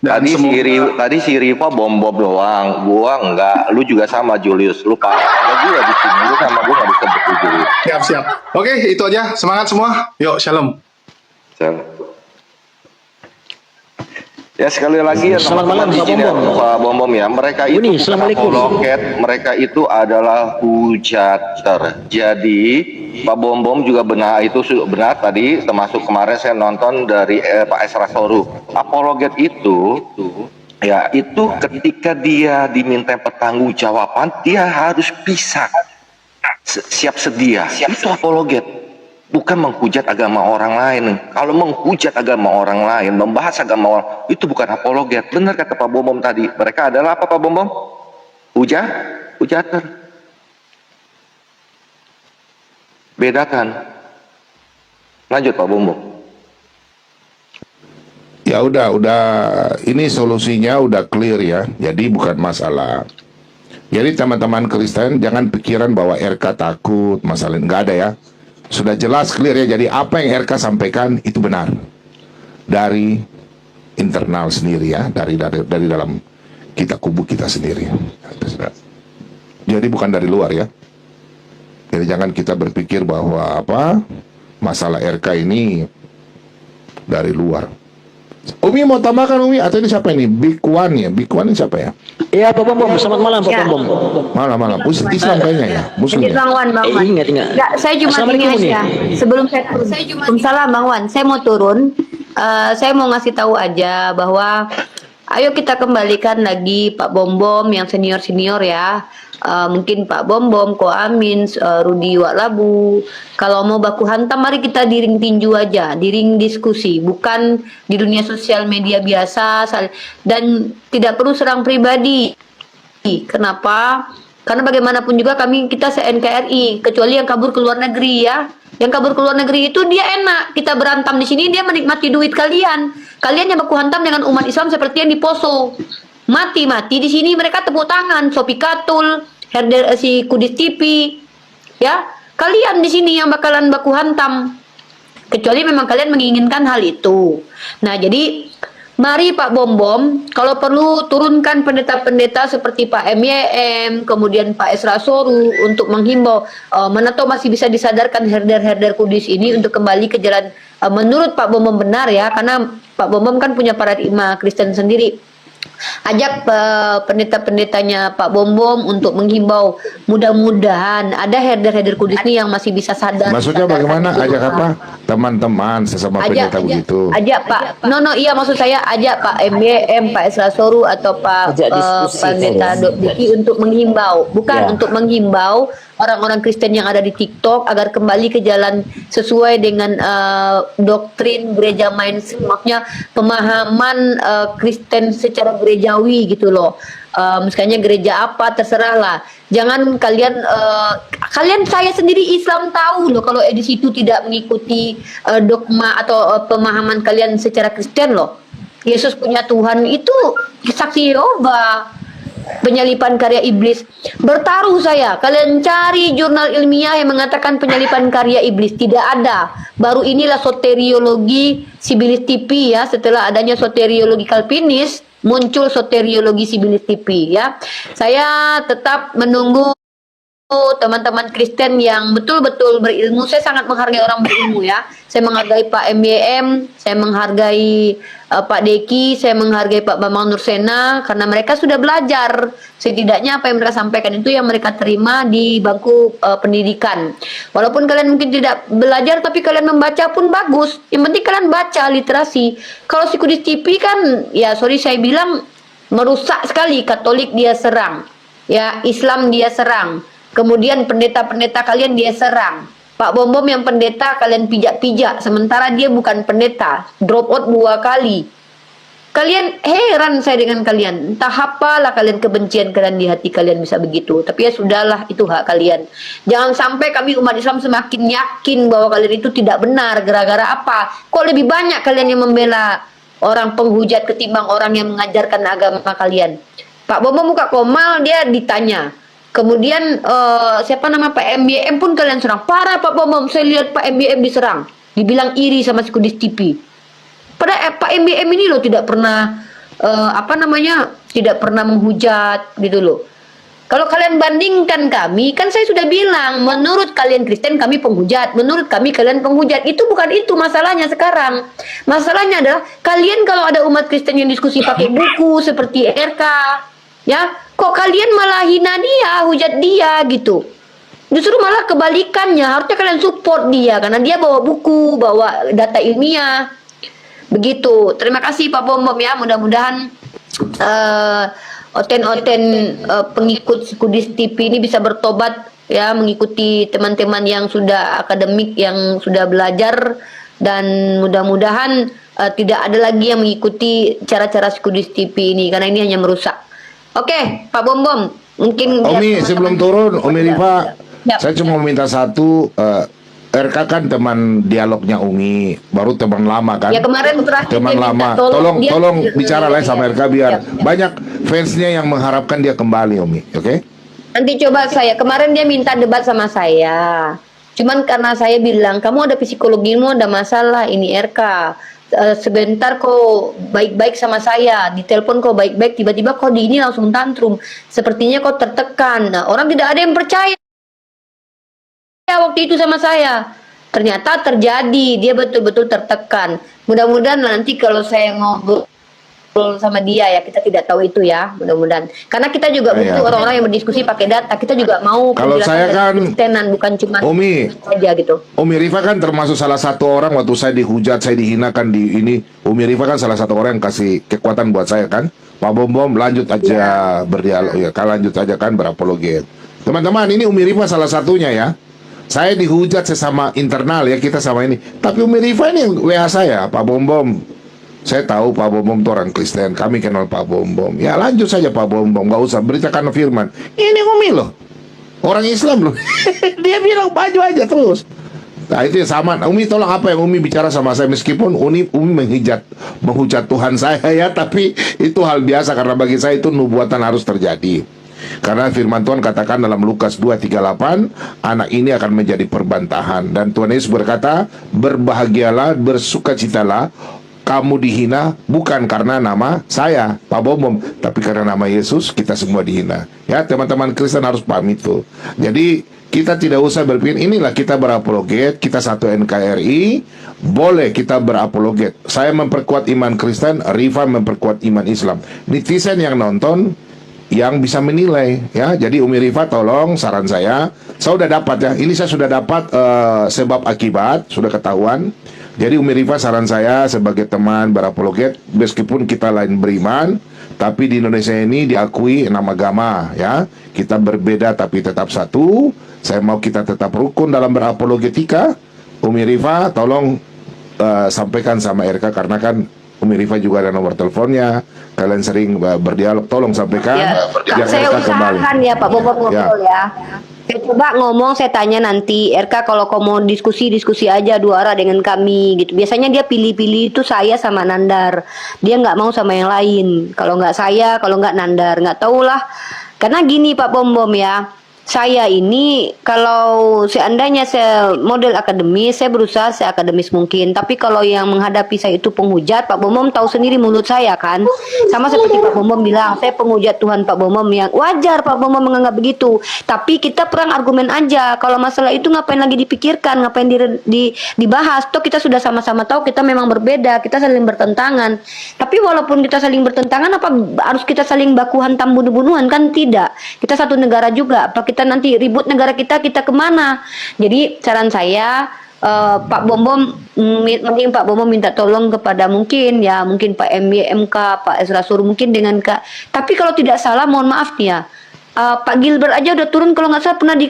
Dan
Tadi si Riva bom-bom doang, gua enggak. Lu juga sama Julius, lu ada juga di sini. Lu sama gua nggak disebut lu Julius.
Siap. Oke, itu aja. Semangat semua. Yuk, shalom.
Ya sekali lagi ya teman-teman di sini Pak Bom Bom ya, mereka itu bukan apologet, mereka itu adalah hujater. Jadi Pak Bom Bom juga benar tadi, termasuk kemarin saya nonton dari Pak Esra Soru. Apologet itu ya itu ketika dia diminta pertanggungjawaban dia harus bisa siap sedia. Itu apologet. Bukan menghujat agama orang lain. Kalau menghujat agama orang lain, membahas agama orang, itu bukan apologet. Benar kata Pak Bom Bom tadi. Mereka adalah apa Pak Bom Bom? Hujater. Bedakan. Lanjut Pak Bom Bom.
Ya udah ini solusinya udah clear ya. Jadi bukan masalah. Jadi teman-teman Kristen jangan pikiran bahwa RK takut masalah, nggak ada ya. Sudah jelas clear ya. Jadi apa yang RK sampaikan itu benar dari internal sendiri ya, dari dalam kubu kita sendiri. Jadi bukan dari luar ya. Jadi jangan kita berpikir bahwa masalah RK ini dari luar. Umi mau tambahkan Umi, atau ini siapa ini? Big One ya? Big One ini siapa ya?
Iya Pak Bom Bom, selamat malam Pak Bom Bom.
Malam. Islam kayaknya ya? Muslim ya?
Bang Wan.
Ingat.
Enggak, saya cuma ini aja. Sebelum saya turun. Waalaikumsalam Bang Wan. Saya mau turun. Saya mau ngasih tahu aja bahwa ayo kita kembalikan lagi Pak Bom Bom yang senior ya. Mungkin Pak Bom Bom, Ko Amin, Rudi Waklabu. Kalau mau baku hantam, mari kita di ring tinju aja, di ring diskusi, bukan di dunia sosial media biasa. Dan tidak perlu serang pribadi. Kenapa? Karena bagaimanapun juga kita se-NKRI, kecuali yang kabur ke luar negeri ya. Yang kabur ke luar negeri itu dia enak. Kita berantam di sini, dia menikmati duit kalian. Kalian yang baku hantam dengan umat Islam seperti yang di Poso. Mati di sini mereka tepuk tangan. Sopi Katul, Herder si Kudis TV, ya kalian di sini yang bakalan baku hantam. Kecuali memang kalian menginginkan hal itu. Nah jadi mari Pak Bom Bom, kalau perlu turunkan pendeta-pendeta seperti Pak MYM, kemudian Pak Esra Soru untuk menghimbau. Mana tahu masih bisa disadarkan herder-herder Kudus ini untuk kembali ke jalan menurut Pak Bom Bom benar ya, karena Pak Bom Bom kan punya paradigma Kristen sendiri. Ajak pendeta-pendetanya Pak Bom Bom untuk menghimbau. Mudah-mudahan ada herder-herder Kudus ini yang masih bisa sadar.
Maksudnya bagaimana? Ajak apa? Teman-teman sesama pendeta begitu.
Ajak Pak. Iya maksud saya ajak Pak MBM, Pak Esra Soru atau Pak pendeta Diki untuk menghimbau, bukan untuk menghimbau orang-orang Kristen yang ada di TikTok agar kembali ke jalan sesuai dengan doktrin gereja maksudnya pemahaman Kristen secara gerejawi gitu loh. Misalnya gereja apa terserah lah. Jangan kalian saya sendiri Islam tahu loh kalau di situ tidak mengikuti dogma atau pemahaman kalian secara Kristen loh. Yesus punya Tuhan itu saksi Yehova. Penyalipan karya iblis. Bertaruh saya, kalian cari jurnal ilmiah yang mengatakan penyalipan karya iblis. Tidak ada. Baru inilah soteriologi Sibilis TV ya. Setelah adanya soteriologi Calvinis, muncul soteriologi Sibilis TV ya. Saya tetap menunggu teman-teman Kristen yang betul-betul berilmu. Saya sangat menghargai orang berilmu ya. Saya menghargai Pak MYM, saya menghargai Pak Deki, saya menghargai Pak Bambang Nursena karena mereka sudah belajar. Setidaknya apa yang mereka sampaikan itu yang mereka terima di bangku pendidikan. Walaupun kalian mungkin tidak belajar tapi kalian membaca pun bagus. Yang penting kalian baca literasi. Kalau si Kudus TV kan ya sorry saya bilang merusak sekali. Katolik dia serang. Ya, Islam dia serang. Kemudian pendeta-pendeta kalian dia serang. Pak Bom Bom yang pendeta kalian pijak-pijak, sementara dia bukan pendeta, drop out 2 kali. Kalian heran saya dengan kalian. Entah apalah kalian, kebencian kalian di hati kalian bisa begitu. Tapi ya sudahlah, itu hak kalian. Jangan sampai kami umat Islam semakin yakin bahwa kalian itu tidak benar. Gara-gara apa? Kok lebih banyak kalian yang membela orang penghujat ketimbang orang yang mengajarkan agama kalian? Pak Bom Bom buka komal, dia ditanya. Kemudian siapa nama Pak MBM pun kalian serang. Parah Pak Bom Bom, saya lihat Pak MBM diserang. Dibilang iri sama si Kudus TV. Pada Pak MBM ini loh tidak pernah tidak pernah menghujat gitu loh. Kalau kalian bandingkan kami, kan saya sudah bilang, menurut kalian Kristen kami penghujat, menurut kami kalian penghujat. Itu bukan itu masalahnya sekarang. Masalahnya adalah kalian kalau ada umat Kristen yang diskusi pakai buku seperti RK, ya, kok kalian malah hina dia, hujat dia gitu. Justru malah kebalikannya, harusnya kalian support dia karena dia bawa buku, bawa data ilmiah. Begitu. Terima kasih Pak Bom Bom ya. Mudah-mudahan pengikut Kudus TV ini bisa bertobat ya, mengikuti teman-teman yang sudah akademik, yang sudah belajar, dan mudah-mudahan tidak ada lagi yang mengikuti cara-cara Kudus TV ini karena ini hanya merusak. Oke, Pak Bom Bom, mungkin
Umi sebelum turun, Umi Rifa, saya cuma minta satu. RK kan teman dialognya Umi, baru teman lama kan?
Ya kemarin terakhir
teman
dia minta
lama.
dia
Tolong bicara lah sama RK biar
ya.
banyak fansnya yang mengharapkan dia kembali, Umi. Oke?
Nanti coba kemarin dia minta debat sama saya. Cuman karena saya bilang, kamu ada psikologimu, ada masalah, ini RK. Sebentar kok baik-baik sama saya, di telepon kok baik-baik, tiba-tiba kok di ini langsung tantrum. Sepertinya kok tertekan. Nah, orang tidak ada yang percaya waktu itu sama saya. Ternyata terjadi, dia betul-betul tertekan. Mudah-mudahan nanti kalau saya ngobrol sama dia ya, kita tidak tahu itu ya, mudah-mudahan. Karena kita juga butuh orang-orang yang berdiskusi pakai data. Kita juga mau
kalau saya kan
Kristenan, bukan cuma
Umi
saja gitu.
Umi Rifa kan termasuk salah satu orang waktu saya dihujat, saya dihinakan di ini. Umi Rifa kan salah satu orang yang kasih kekuatan buat saya kan. Pak Bom Bom lanjut aja berdialog ya, kan lanjut aja kan berapologet. Teman-teman, ini Umi Rifa salah satunya ya. Saya dihujat sesama internal ya, kita sama ini. Tapi Umi Rifa ini yang WA saya, Pak Bom Bom. Saya tahu Pak Bom Bom itu orang Kristen, kami kenal Pak Bom Bom. Ya lanjut saja Pak Bom Bom, gak usah beritakan firman. Ini Umi loh, orang Islam loh. Dia bilang maju aja terus. Nah itu sama. Umi tolong apa yang Umi bicara sama saya, meskipun Umi menghujat Tuhan saya ya, tapi itu hal biasa karena bagi saya itu nubuatan harus terjadi. Karena firman Tuhan katakan dalam Lukas 2:38, anak ini akan menjadi perbantahan. Dan Tuhan Yesus berkata, berbahagialah, bersukacitalah, kamu dihina bukan karena nama saya, Pak Bom Bom, tapi karena nama Yesus kita semua dihina. Ya teman-teman Kristen harus paham itu. Jadi kita tidak usah berpikir inilah kita berapologet, kita satu NKRI, boleh kita berapologet. Saya memperkuat iman Kristen, Rifa memperkuat iman Islam. Netizen yang nonton yang bisa menilai ya. Jadi Umi Rifa tolong, saran saya sudah dapat ya, ini saya sudah dapat sebab akibat sudah ketahuan. Jadi Umi Rifa saran saya sebagai teman berapologet, meskipun kita lain beriman, tapi di Indonesia ini diakui 6 agama ya, kita berbeda tapi tetap satu. Saya mau kita tetap rukun dalam berapologetika. Umi Rifa tolong sampaikan sama RK, karena kan Umi Rifa juga ada nomor teleponnya, kalian sering berdialog, tolong sampaikan biar
saya
RK kembali.
usahakan ya Pak Bobot ngobrol ya. Saya coba ngomong, saya tanya nanti RK kalau kau mau diskusi aja 2 arah dengan kami gitu. Biasanya dia pilih-pilih itu saya sama Nandar, dia nggak mau sama yang lain. Kalau nggak saya, kalau nggak Nandar, nggak tahulah. Karena gini Pak Bom Bom ya, saya ini kalau seandainya saya model akademis, saya berusaha seakademis mungkin. Tapi kalau yang menghadapi saya itu penghujat, Pak Bom Bom tahu sendiri mulut saya kan. Sama seperti Pak Bom Bom bilang, saya penghujat Tuhan Pak Bom Bom, yang wajar Pak Bom Bom menganggap begitu. Tapi kita perang argumen aja. Kalau masalah itu ngapain lagi dipikirkan, ngapain dibahas. Toh kita sudah sama-sama tahu kita memang berbeda, kita saling bertentangan. Tapi walaupun kita saling bertentangan, apa harus kita saling baku hantam bunuh-bunuhan? Kan tidak. Kita satu negara juga. Apa kita nanti ribut negara kita kemana? Jadi saran saya, Pak Bom Bom, mending Pak Bom Bom minta tolong kepada mungkin Pak MK, Pak Esra Sur, mungkin dengan Kak. Tapi kalau tidak salah, mohon maaf nih ya, Pak Gilbert aja udah turun kalau nggak salah pernah di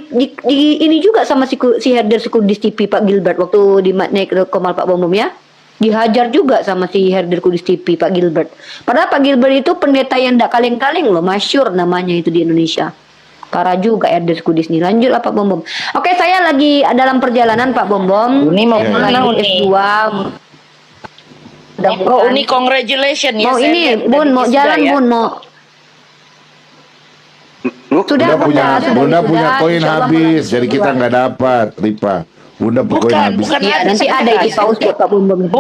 ini juga sama si herder Kudus TV Pak Gilbert waktu di naik ke Komal Pak Bom ya. Dihajar juga sama si herder Kudus TV Pak Gilbert. Padahal Pak Gilbert itu pendeta yang ndak kaleng-kaleng loh, masyur namanya itu di Indonesia. Parah juga herder Kudus nih. Lanjut lah Pak Bom. Oke, saya lagi dalam perjalanan Pak Bom.
Uni mau kemana
lanjut
Uni?
S2.
Oh Uni congratulations ya.
Mau
saya
ini
lihat
Bun,
dari
mau
Isda
jalan
ya.
Bun, mau sudah
Bunda punya koin
Insya Allah
habis,
bulan
jadi kita
Februari.
nggak dapat, Ripa. Bunda koin
Bukan,
habis.
bukan
Iya,
habis.
nanti
saya
ada itu
kasih.
Pak Ustaz Pak Bom itu.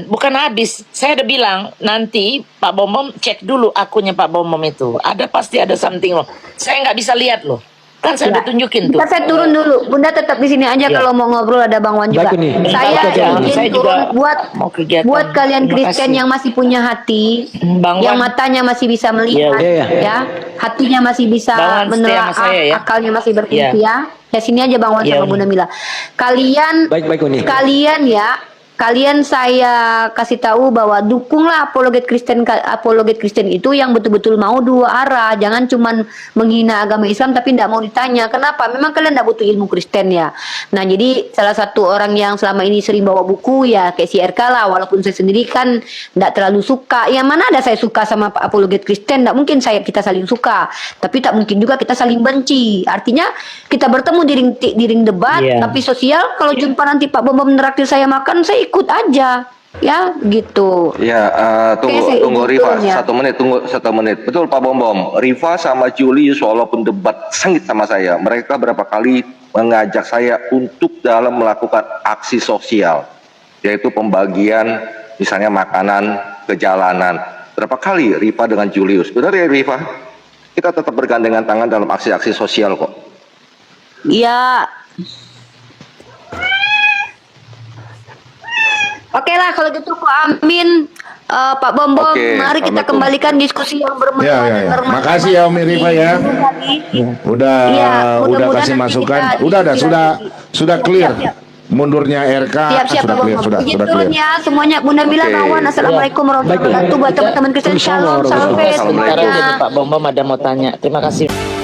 Bukan habis. Saya udah bilang nanti Pak Bom cek dulu akunnya Pak Bom itu. Ada pasti ada something loh. Saya nggak bisa lihat loh. Kan saya udah tunjukin tuh.
Kita saya turun dulu. Bunda tetap di sini aja kalau mau ngobrol ada Bang Wan juga.
Baik, Uni.
Saya
Oke,
ingin
saya juga
turun buat
mau kegiatan.
buat kalian
Terima
Kristen
kasih.
yang masih punya hati,
Bang
yang
Wan.
matanya masih bisa melihat,
Iya, iya.
ya, hatinya masih bisa
Bang Wan, stay
menelaah,
sama saya ya.
akalnya masih berfungsi ya. Ya sini aja Bang Wan
Iya,
sama
Uni.
Bunda Mila. Kalian
Baik, Uni.
Kalian saya kasih tahu bahwa dukunglah apologet Kristen itu yang betul-betul mau dua arah, jangan cuman menghina agama Islam tapi tidak mau ditanya kenapa. Memang kalian tidak butuh ilmu Kristen ya. Nah jadi salah satu orang yang selama ini sering bawa buku ya kayak si RK lah, walaupun saya sendiri kan tidak terlalu suka. Yang mana ada saya suka sama apologet Kristen, tidak mungkin kita saling suka, tapi tak mungkin juga kita saling benci. Artinya kita bertemu di ring debat, tapi sosial kalau jumpa nanti Pak Bom meneraktir saya makan, saya ikut aja ya gitu.
Ya,
Oke,
tunggu
saya
Rifa,
ikut ya.
1 menit, tunggu 1 menit. Betul Pak Bom. Rifa sama Julius walaupun debat sengit sama saya, mereka berapa kali mengajak saya untuk dalam melakukan aksi sosial, yaitu pembagian misalnya makanan ke jalanan. Berapa kali Rifa dengan Julius? Benar ya Rifa? Kita tetap bergandengan tangan dalam aksi-aksi sosial kok.
Iya. Oke lah kalau gitu Pak Amin, Pak Bom,
Oke,
mari kita
Assalamualaikum.
kembalikan diskusi yang bermanfaat.
Ya. Makasih ya Umi Rifa ya. Udah
Iya,
udah
mudah-mudahan
kasih
nanti
masukan.
kita
Udah
diskusi
sudah clear.
Siap.
Mundurnya RK
Siap
sudah
Pak
clear,
Bom.
sudah
Izin
clear.
turun ya semuanya. Bunda Mila,
Oke.
Bang Wan, Assalamualaikum warahmatullahi
Baik,
wabarakatuh. Buat teman-teman Kristen, shalom, salam
Waalaikumsalam.
sehat.
Sebentar aja nih Pak Bom ada mau tanya. Terima kasih.